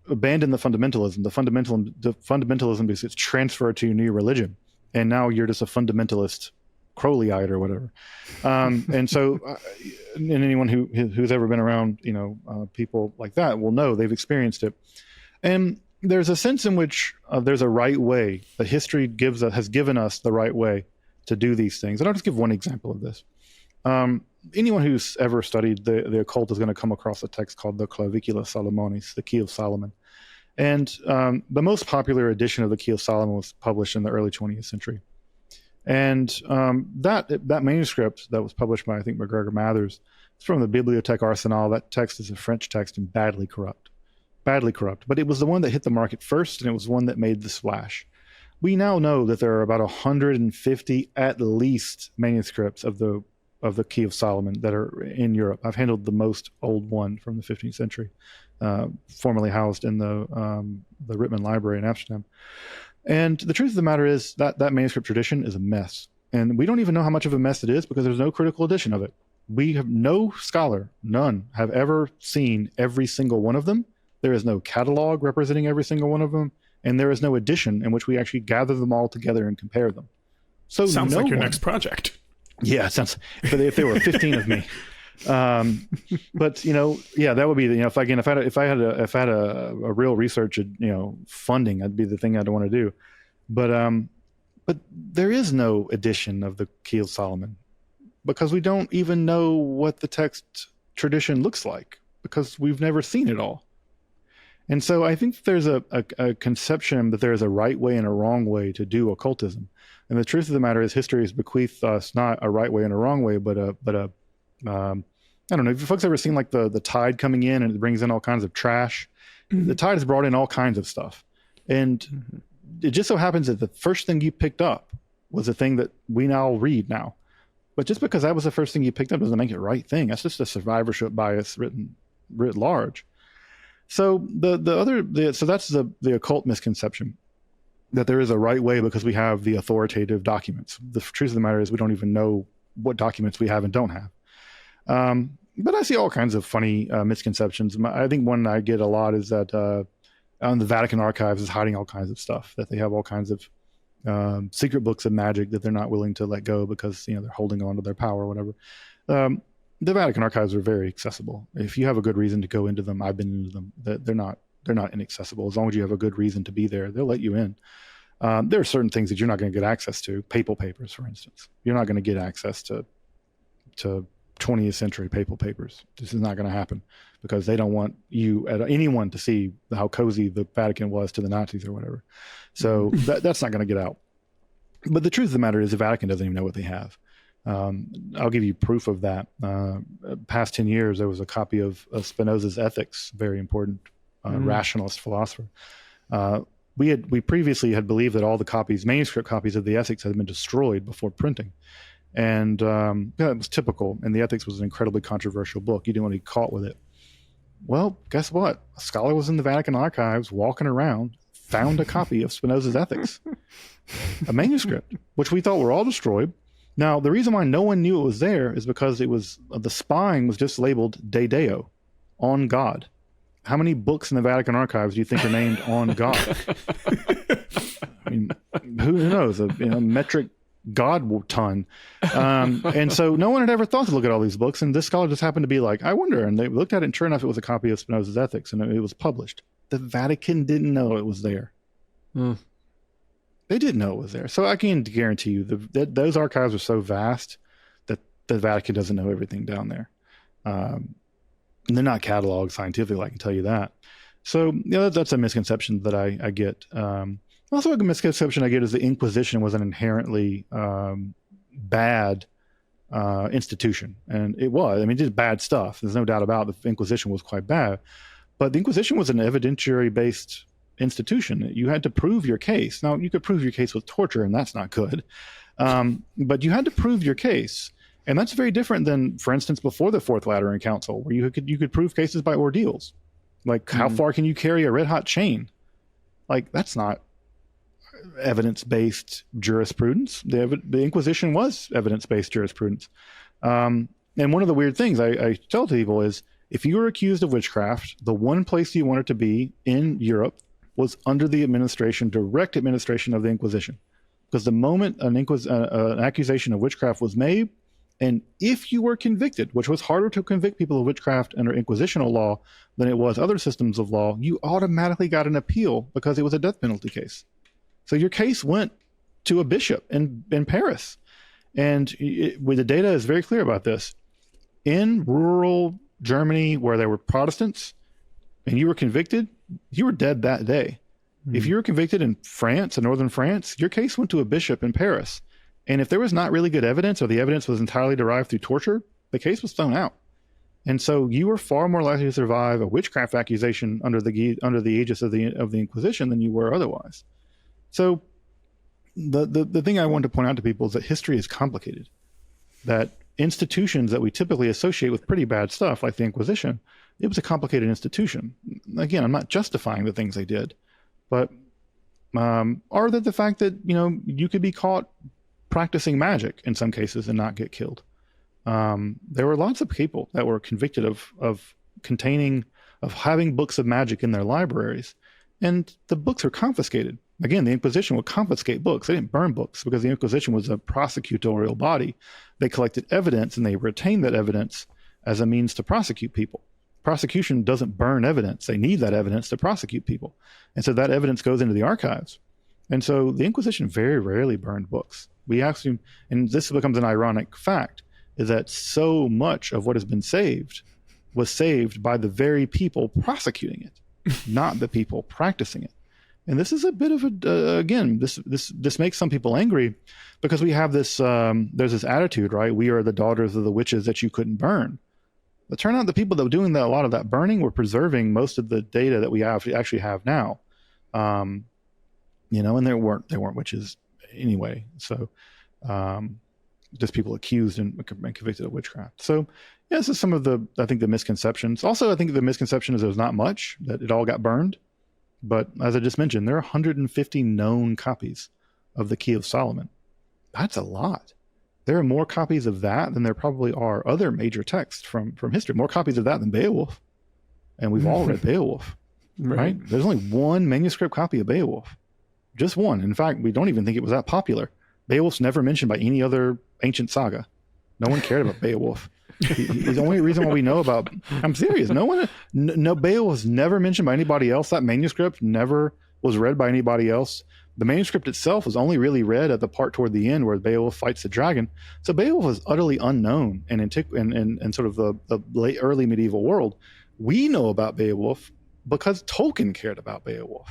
abandon the fundamentalism. The fundamentalism is it's transferred to your new religion, and now you're just a fundamentalist Crowleyite or whatever. And so, and anyone who's ever been around people like that will know they've experienced it. And there's a sense in which there's a right way. The history has given us the right way to do these things. And I'll just give one example of this. Anyone who's ever studied the occult is going to come across a text called the Clavicula Salomonis, the Key of Solomon. And the most popular edition of the Key of Solomon was published in the early 20th century. And that manuscript that was published by, I think, MacGregor Mathers, it's from the Bibliothèque Arsenal. That text is a French text and badly corrupt. But it was the one that hit the market first, and it was one that made the splash. We now know that there are about 150 at least manuscripts of the Key of Solomon that are in Europe. I've handled the most old one from the 15th century, formerly housed in the Rittman Library in Amsterdam. And the truth of the matter is that manuscript tradition is a mess. And we don't even know how much of a mess it is because there's no critical edition of it. We have no scholar, none, have ever seen every single one of them. There is no catalog representing every single one of them. And there is no edition in which we actually gather them all together and compare them. So sounds like your next project. Yeah, it sounds. But if there were 15 of me, but that would be if I had a real research funding, that'd be the thing I'd want to do. But there is no edition of the Key of Solomon because we don't even know what the text tradition looks like because we've never seen it all. And so I think there's a conception that there is a right way and a wrong way to do occultism. And the truth of the matter is history has bequeathed us not a right way and a wrong way, but I don't know. Have you folks ever seen like the tide coming in and it brings in all kinds of trash? Mm-hmm. The tide has brought in all kinds of stuff. And it just so happens that the first thing you picked up was a thing that we now read now. But just because that was the first thing you picked up doesn't make it the right thing. That's just a survivorship bias writ large. So so that's the occult misconception, that there is a right way because we have the authoritative documents. The truth of the matter is we don't even know what documents we have and don't have. But I see all kinds of funny misconceptions. I think one I get a lot is that the Vatican archives is hiding all kinds of stuff, that they have all kinds of secret books of magic that they're not willing to let go because they're holding on to their power or whatever. The Vatican archives are very accessible. If you have a good reason to go into them, I've been into them. They're not inaccessible. As long as you have a good reason to be there, they'll let you in. There are certain things that you're not going to get access to. Papal papers, for instance. You're not going to get access to 20th century papal papers. This is not going to happen because they don't want anyone to see how cozy the Vatican was to the Nazis or whatever. So that's not going to get out. But the truth of the matter is the Vatican doesn't even know what they have. I'll give you proof of that. Past 10 years, there was a copy of Spinoza's Ethics, very important rationalist philosopher. We previously had believed that all the manuscript copies of the Ethics had been destroyed before printing. And it was typical. And the Ethics was an incredibly controversial book. You didn't want to be caught with it. Well, guess what? A scholar was in the Vatican archives walking around, found a copy of Spinoza's Ethics, a manuscript, which we thought were all destroyed. Now, the reason why no one knew it was there is because the spine was just labeled De Deo, on God. How many books in the Vatican archives do you think are named on God? I mean, who knows? A metric God ton. And so no one had ever thought to look at all these books. And this scholar just happened to be like, I wonder. And they looked at it, and sure enough, it was a copy of Spinoza's Ethics, and it was published. The Vatican didn't know it was there. They didn't know it was there. So I can guarantee you that those archives are so vast that the Vatican doesn't know everything down there. And they're not cataloged scientifically, I can tell you that. So that's a misconception that I get. Also, a misconception I get is the Inquisition was an inherently bad institution. And it was. I mean, it did bad stuff. There's no doubt about it. The Inquisition was quite bad. But the Inquisition was an evidentiary-based institution. You had to prove your case. Now, you could prove your case with torture, and that's not good. But you had to prove your case. And that's very different than, for instance, before the Fourth Lateran Council, where you could prove cases by ordeals. Like, how far can you carry a red-hot chain? Like, that's not evidence-based jurisprudence. The Inquisition was evidence-based jurisprudence. And one of the weird things I tell people is, if you were accused of witchcraft, the one place you wanted to be in Europe was under the direct administration of the Inquisition. Because the moment an accusation of witchcraft was made, and if you were convicted, which was harder to convict people of witchcraft under Inquisitional law than it was other systems of law, you automatically got an appeal because it was a death penalty case. So your case went to a bishop in Paris. And the data is very clear about this. In rural Germany, where there were Protestants, and you were convicted, you were dead that day. If you were convicted in France, in northern France, your case went to a bishop in Paris. And if there was not really good evidence, or the evidence was entirely derived through torture, the case was thrown out. And so you were far more likely to survive a witchcraft accusation under the aegis of the Inquisition than you were otherwise. So the thing I want to point out to people is that history is complicated. That institutions that we typically associate with pretty bad stuff, like the Inquisition, it was a complicated institution. Again, I'm not justifying the things they did, but or that the fact that you could be caught practicing magic in some cases and not get killed. There were lots of people that were convicted of having books of magic in their libraries, and the books were confiscated. Again, the Inquisition would confiscate books. They didn't burn books because the Inquisition was a prosecutorial body. They collected evidence, and they retained that evidence as a means to prosecute people. Prosecution doesn't burn evidence. They need that evidence to prosecute people. And so that evidence goes into the archives. And so the Inquisition very rarely burned books. And this becomes an ironic fact, is that so much of what has been saved was saved by the very people prosecuting it, not the people practicing it. And this is a bit of this makes some people angry, because we have this, there's this attitude, right? We are the daughters of the witches that you couldn't burn. But it turned out the people that were doing a lot of that burning were preserving most of the data that we actually have now. And they weren't witches anyway. So just people accused and convicted of witchcraft. So yeah, this is some of the misconceptions. Also, I think the misconception is there's not much, that it all got burned. But as I just mentioned, there are 150 known copies of the Key of Solomon. That's a lot. There are more copies of that than there probably are other major texts from history. More copies of that than Beowulf. And we've all read Beowulf, right? There's only one manuscript copy of Beowulf. Just one. In fact, we don't even think it was that popular. Beowulf's never mentioned by any other ancient saga. No one cared about Beowulf. He's the only reason why we know about. I'm serious. No, Beowulf's never mentioned by anybody else. That manuscript never was read by anybody else. The manuscript itself was only really read at the part toward the end where Beowulf fights the dragon. So Beowulf was utterly unknown in sort of the late early medieval world. We know about Beowulf because Tolkien cared about Beowulf,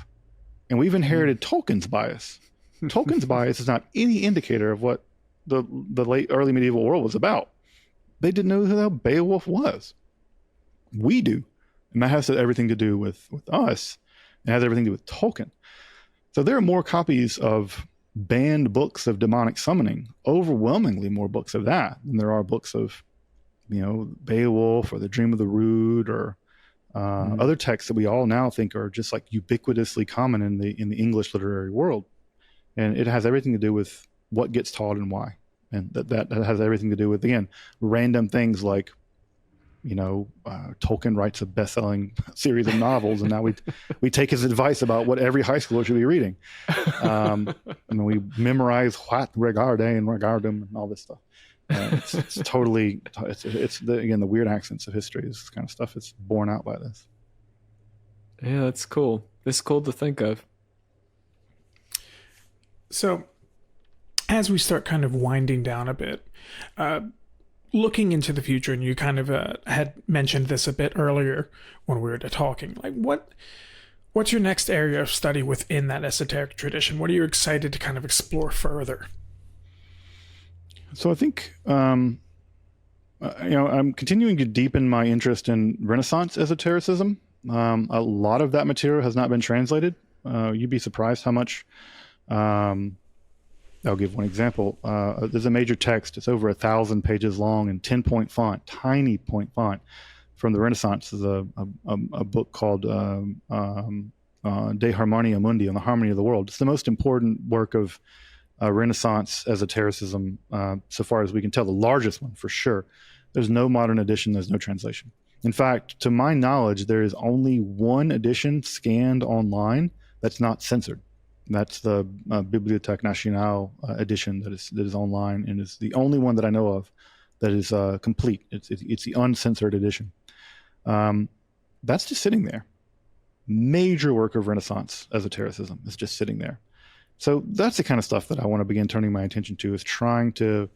and we've inherited Tolkien's bias. Tolkien's bias is not any indicator of what the late early medieval world was about. They didn't know who the hell Beowulf was. We do. And that has everything to do with us. It has everything to do with Tolkien. So there are more copies of banned books of demonic summoning, overwhelmingly more books of that than there are books of, Beowulf or The Dream of the Rood or other texts that we all now think are just like ubiquitously common in the English literary world. And it has everything to do with what gets taught and why. And that has everything to do with, again, random things like Tolkien writes a best-selling series of novels, and now we take his advice about what every high schooler should be reading. And we memorize what regarde and regardum and all this stuff. It's totally, the weird accents of history is this kind of stuff. It's borne out by this. Yeah, that's cool. It's cool to think of. So, as we start kind of winding down a bit, looking into the future, and you kind of had mentioned this a bit earlier when we were talking, like what's your next area of study within that esoteric tradition? What are you excited to kind of explore further? So I think, I'm continuing to deepen my interest in Renaissance esotericism. A lot of that material has not been translated. You'd be surprised how much. I'll give one example. There's a major text. It's over 1,000 pages long in 10-point font, tiny point font, from the Renaissance. There's a book called De Harmonia Mundi, on the harmony of the world. It's the most important work of Renaissance esotericism, so far as we can tell, the largest one for sure. There's no modern edition. There's no translation. In fact, to my knowledge, there is only one edition scanned online that's not censored. That's the Bibliothèque Nationale edition that is online, and is the only one that I know of that is complete. It's the uncensored edition. That's just sitting there. Major work of Renaissance esotericism is just sitting there. So that's the kind of stuff that I want to begin turning my attention to, is trying to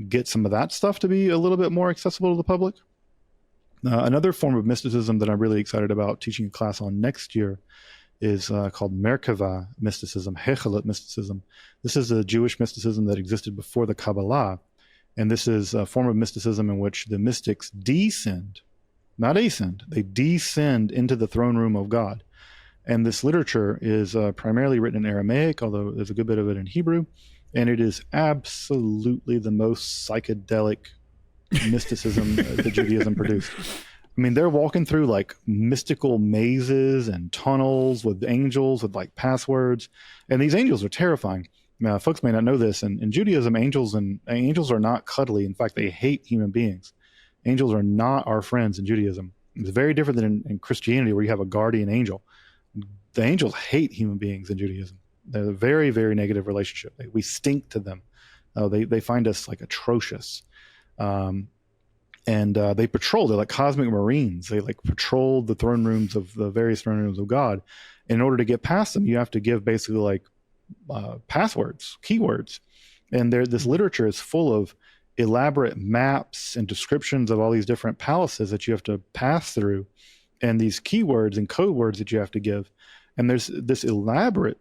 get some of that stuff to be a little bit more accessible to the public. Another form of mysticism that I'm really excited about teaching a class on next year is called Merkava mysticism, Hechelet mysticism. This is a Jewish mysticism that existed before the Kabbalah. And this is a form of mysticism in which the mystics descend, not ascend, they descend into the throne room of God. And this literature is primarily written in Aramaic, although there's a good bit of it in Hebrew. And it is absolutely the most psychedelic mysticism that Judaism produced. I mean, they're walking through like mystical mazes and tunnels with angels with like passwords. And these angels are terrifying. Now, folks may not know this. In Judaism, angels are not cuddly. In fact, they hate human beings. Angels are not our friends in Judaism. It's very different than in Christianity, where you have a guardian angel. The angels hate human beings in Judaism. They're a very, very negative relationship. We stink to them. They find us like atrocious. And they patrol. They're like cosmic marines. They like patrol the throne rooms of the various throne rooms of God. In order to get past them, you have to give basically like passwords, keywords. And this literature is full of elaborate maps and descriptions of all these different palaces that you have to pass through, and these keywords and code words that you have to give. And there's this elaborate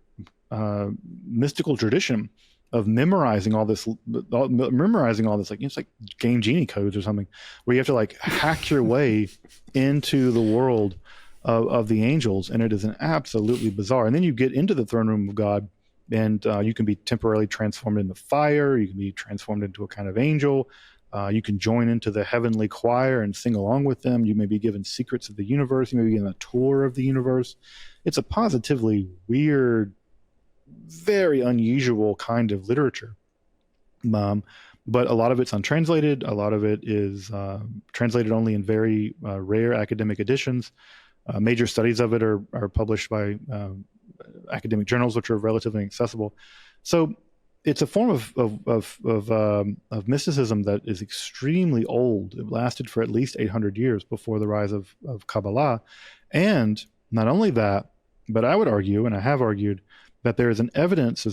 mystical tradition of memorizing all this, like it's like Game Genie codes or something, where you have to like hack your way into the world of the angels, and it is an absolutely bizarre. And then you get into the throne room of God, and you can be temporarily transformed into fire. You can be transformed into a kind of angel. You can join into the heavenly choir and sing along with them. You may be given secrets of the universe. You may be given a tour of the universe. It's a positively weird, very unusual kind of literature. But a lot of it's untranslated. A lot of it is translated only in very rare academic editions. Major studies of it are published by academic journals, which are relatively accessible. So it's a form of mysticism that is extremely old. It lasted for at least 800 years before the rise of Kabbalah. And not only that, but I would argue, and I have argued, that there's evidence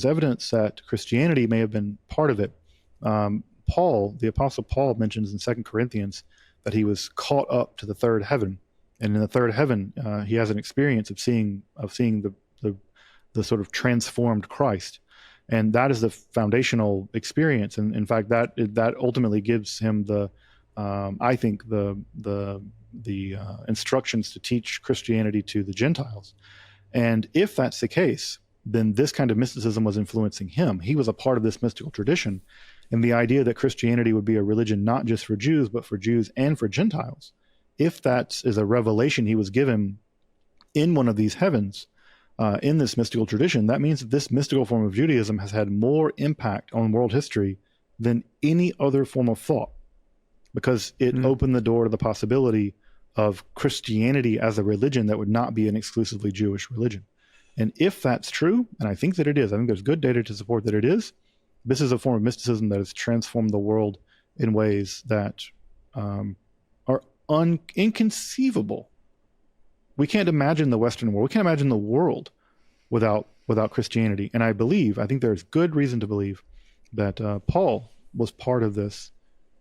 that Christianity may have been part of it. Paul, the Apostle Paul, mentions in 2 Corinthians that he was caught up to the third heaven. And in the third heaven, he has an experience of seeing the sort of transformed Christ. And that is the foundational experience. And in fact, that ultimately gives him I think the instructions to teach Christianity to the Gentiles. And if that's the case, then this kind of mysticism was influencing him. He was a part of this mystical tradition. And the idea that Christianity would be a religion not just for Jews, but for Jews and for Gentiles, if that is a revelation he was given in one of these heavens, in this mystical tradition, that means that this mystical form of Judaism has had more impact on world history than any other form of thought. because it opened the door to the possibility of Christianity as a religion that would not be an exclusively Jewish religion. And if that's true, and I think that it is, I think there's good data to support that it is, this is a form of mysticism that has transformed the world in ways that are inconceivable. We can't imagine the Western world. We can't imagine the world without Christianity. And I think there's good reason to believe that Paul was part of this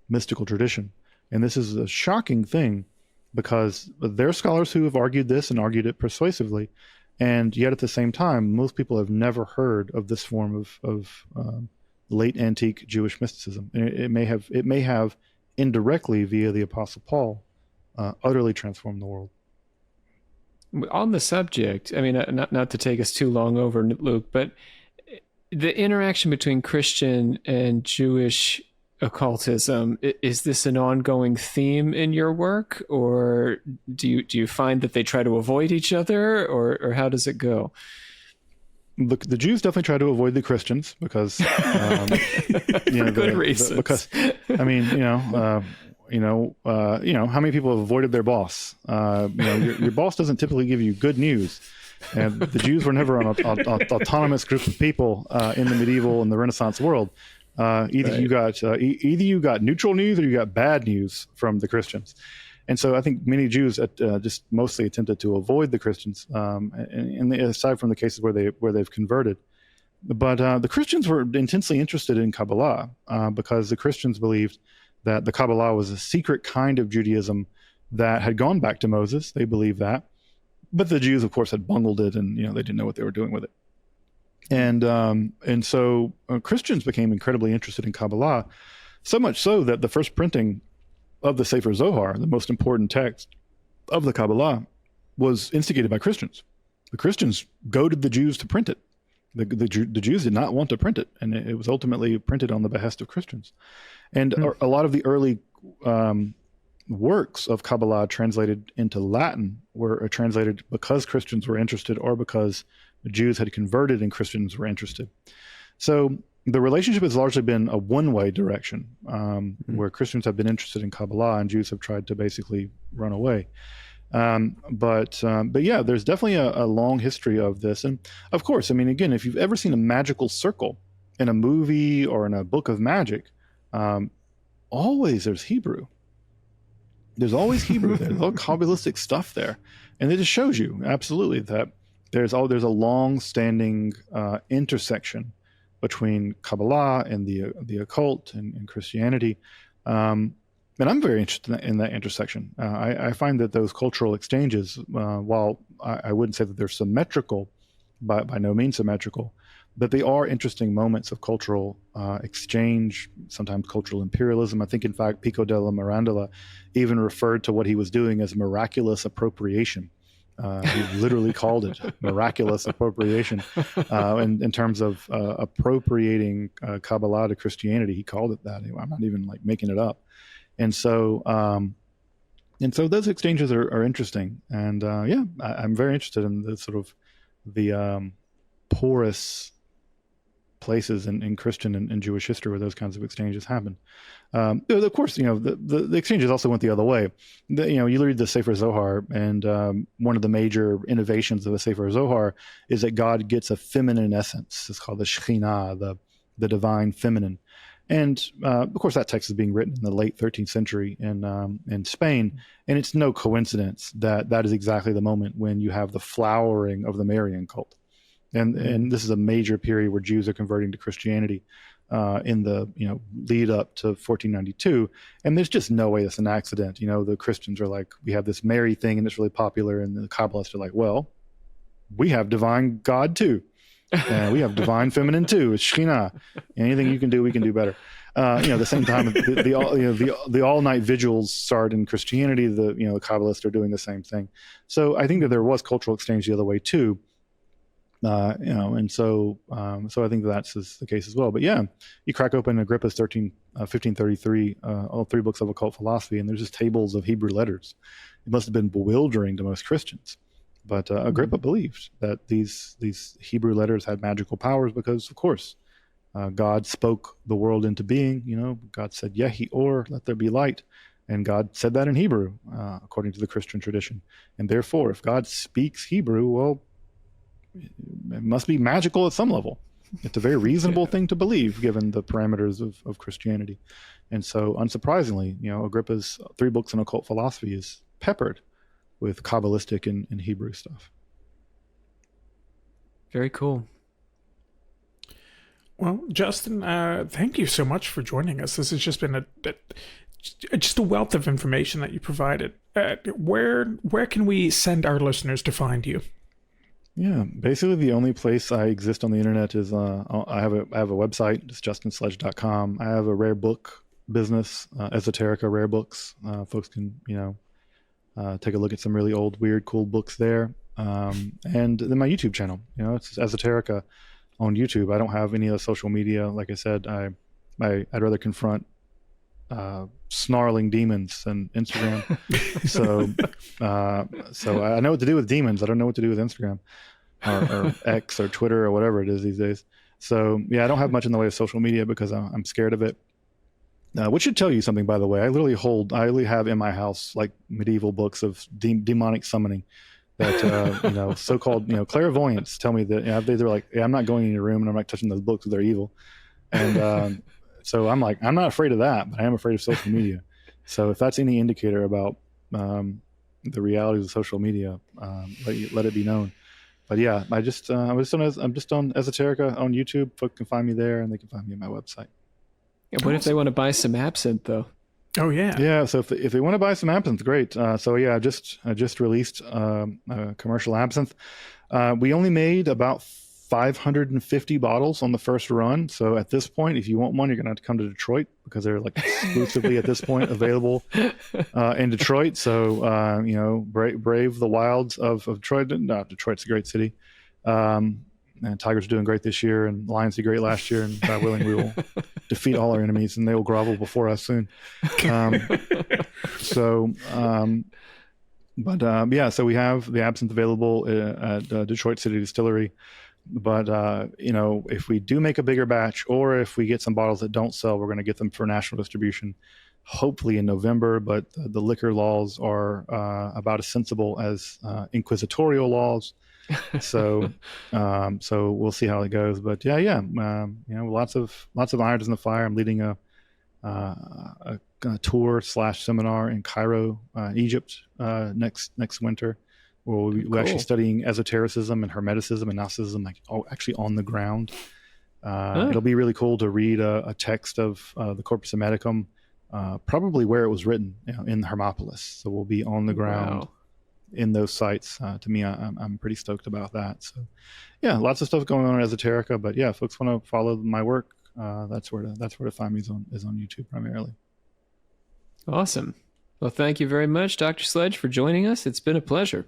mystical tradition. And this is a shocking thing, because there are scholars who have argued this and argued it persuasively. And yet at the same time, most people have never heard of this form of late antique Jewish mysticism. And it may have indirectly via the Apostle Paul utterly transformed the world. On the subject, I mean, not to take us too long over, Luke, but the interaction between Christian and Jewish occultism, is this an ongoing theme in your work, or do you find that they try to avoid each other, or how does it go? The Jews definitely try to avoid the Christians because, for good reasons. Because, I mean, how many people have avoided their boss? Your boss doesn't typically give you good news. And the Jews were never an autonomous group of people in the medieval and the Renaissance world. Either you got neutral news or you got bad news from the Christians. And so I think many Jews just mostly attempted to avoid the Christians, and aside from the cases where they've converted. But the Christians were intensely interested in Kabbalah because the Christians believed that the Kabbalah was a secret kind of Judaism that had gone back to Moses. They believed that. But the Jews, of course, had bungled it, and they didn't know what they were doing with it. And so Christians became incredibly interested in Kabbalah, so much so that the first printing of the Sefer Zohar, the most important text of the Kabbalah, was instigated by Christians. The Christians goaded the Jews to print it. The Jews did not want to print it, and it was ultimately printed on the behest of Christians. And a lot of the early works of Kabbalah translated into Latin were translated because Christians were interested, or because the Jews had converted and Christians were interested. So the relationship has largely been a one-way direction, where Christians have been interested in Kabbalah and Jews have tried to basically run away. But yeah, there's definitely a long history of this. And of course, I mean, again, if you've ever seen a magical circle in a movie or in a book of magic, always there's Hebrew. There's always Hebrew. There's all Kabbalistic stuff there. And it just shows you absolutely that there's a long-standing intersection between Kabbalah and the occult and Christianity. And I'm very interested in that intersection. I find that those cultural exchanges, while I wouldn't say that they're symmetrical, by no means symmetrical, but they are interesting moments of cultural exchange, sometimes cultural imperialism. I think, in fact, Pico della Mirandola even referred to what he was doing as miraculous appropriation. He literally called it miraculous appropriation. In terms of appropriating Kabbalah to Christianity, he called it that. I'm not even making it up. And so those exchanges are interesting. And yeah, I'm very interested in the sort of the porous places in Christian and Jewish history where those kinds of exchanges happen. Of course, the exchanges also went the other way. You read the Sefer Zohar, and one of the major innovations of the Sefer Zohar is that God gets a feminine essence. It's called the Shekhinah, the divine feminine. And of course, that text is being written in the late 13th century in Spain, and it's no coincidence that is exactly the moment when you have the flowering of the Marian cult. And this is a major period where Jews are converting to Christianity in the lead up to 1492, and there's just no way it's an accident. The Christians are like, we have this Mary thing and it's really popular, and the Kabbalists are like, well, we have divine God too, we have divine feminine too. It's Shekhinah. Anything you can do, we can do better. The same time the all-night vigils start in Christianity. The Kabbalists are doing the same thing. So I think that there was cultural exchange the other way too. And so I think that's the case as well. But yeah, you crack open Agrippa's 1533, all three books of occult philosophy, and there's just tables of Hebrew letters. It must have been bewildering to most Christians. But Agrippa believed that these Hebrew letters had magical powers because, of course, God spoke the world into being. God said, "Yehi or, let there be light," and God said that in Hebrew, according to the Christian tradition. And therefore, if God speaks Hebrew, well, it must be magical at some level. It's a very reasonable thing to believe, given the parameters of Christianity. And so, unsurprisingly, Agrippa's 3 books on occult philosophy is peppered with Kabbalistic and Hebrew stuff. Very cool. Well, Justin, thank you so much for joining us. This has just been just a wealth of information that you provided. Where can we send our listeners to find you? Yeah, basically the only place I exist on the internet is I have a website. It's justinsledge.com. I have a rare book business, Esoterica Rare Books. Folks can take a look at some really old, weird, cool books there. And then my YouTube channel. It's Esoterica on YouTube. I don't have any other social media. Like I said, I'd rather confront snarling demons than Instagram. So I know what to do with demons. I don't know what to do with Instagram or X or Twitter or whatever it is these days. So yeah, I don't have much in the way of social media because I'm scared of it. Which should tell you something, by the way. I literally have in my house like medieval books of demonic summoning that so-called clairvoyants tell me that they're like, I'm not going in your room and I'm not touching those books, they're evil. And so I'm like, I'm not afraid of that, but I am afraid of social media. So if that's any indicator about the realities of social media, let it be known. But yeah, I'm just on Esoterica on YouTube. Folks can find me there, and they can find me at my website. Yeah, what if they want to buy some absinthe, though? Oh yeah, yeah. So if they want to buy some absinthe, great. So yeah, I just released commercial absinthe. We only made about 550 bottles on the first run. So at this point, if you want one, you're gonna have to come to Detroit because they're like exclusively at this point available in Detroit. So brave the wilds of Detroit. No, Detroit's a great city. And Tigers are doing great this year, and Lions did great last year. And God willing, we will defeat all our enemies, and they will grovel before us soon. So we have the absinthe available at Detroit City Distillery. But if we do make a bigger batch, or if we get some bottles that don't sell, we're going to get them for national distribution, hopefully in November. But the liquor laws are about as sensible as inquisitorial laws. So we'll see how it goes. But lots of irons in the fire. I'm leading a tour / seminar in Cairo, Egypt, next winter. We're actually studying esotericism and hermeticism and Gnosticism, actually on the ground. It'll be really cool to read a text of the Corpus Hermeticum, probably where it was written, in Hermopolis. So we'll be on the ground in those sites. To me, I'm pretty stoked about that. So yeah, lots of stuff going on in Esoterica. But yeah, folks want to follow my work, that's where to find me is on YouTube primarily. Awesome. Well, thank you very much, Dr. Sledge, for joining us. It's been a pleasure.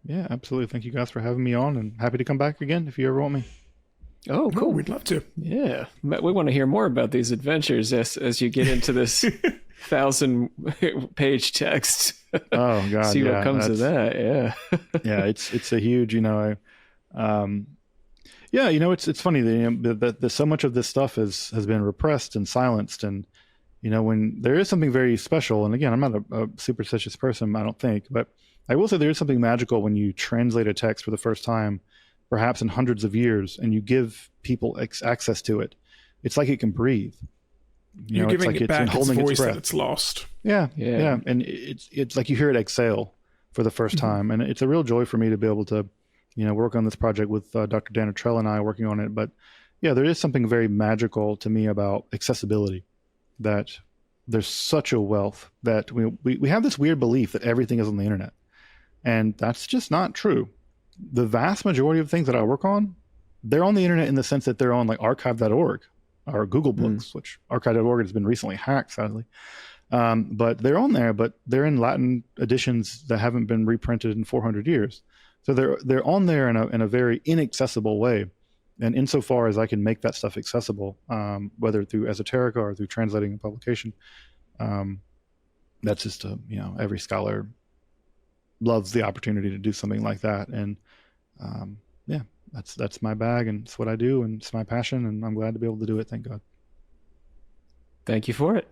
Yeah, absolutely. Thank you guys for having me on, and happy to come back again if you ever want me. Oh, cool. We'd love to. Yeah. But we want to hear more about these adventures as you get into this 1,000-page text. Oh, God. See what comes of that. Yeah. Yeah, it's a huge, it's funny that so much of this stuff has been repressed and silenced. And, when there is something very special, and again, I'm not a superstitious person, I don't think, but I will say there is something magical when you translate a text for the first time, perhaps in hundreds of years, and you give people access to it. It's like it can breathe. You're giving it back its voice that it's lost. Yeah. And it's like you hear it exhale for the first time. And it's a real joy for me to be able to, work on this project with Dr. Dana Trell and I working on it. But yeah, there is something very magical to me about accessibility, that there's such a wealth that we have this weird belief that everything is on the internet. And that's just not true. The vast majority of things that I work on, they're on the internet in the sense that they're on like archive.org or Google Books, which archive.org has been recently hacked, sadly. But they're on there, but they're in Latin editions that haven't been reprinted in 400 years. So they're on there in a very inaccessible way. And insofar as I can make that stuff accessible, whether through Esoterica or through translating and publication, that's just every scholar loves the opportunity to do something like that. And that's my bag, and it's what I do, and it's my passion, and I'm glad to be able to do it. Thank God. Thank you for it.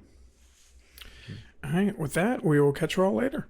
All right. With that, we will catch you all later.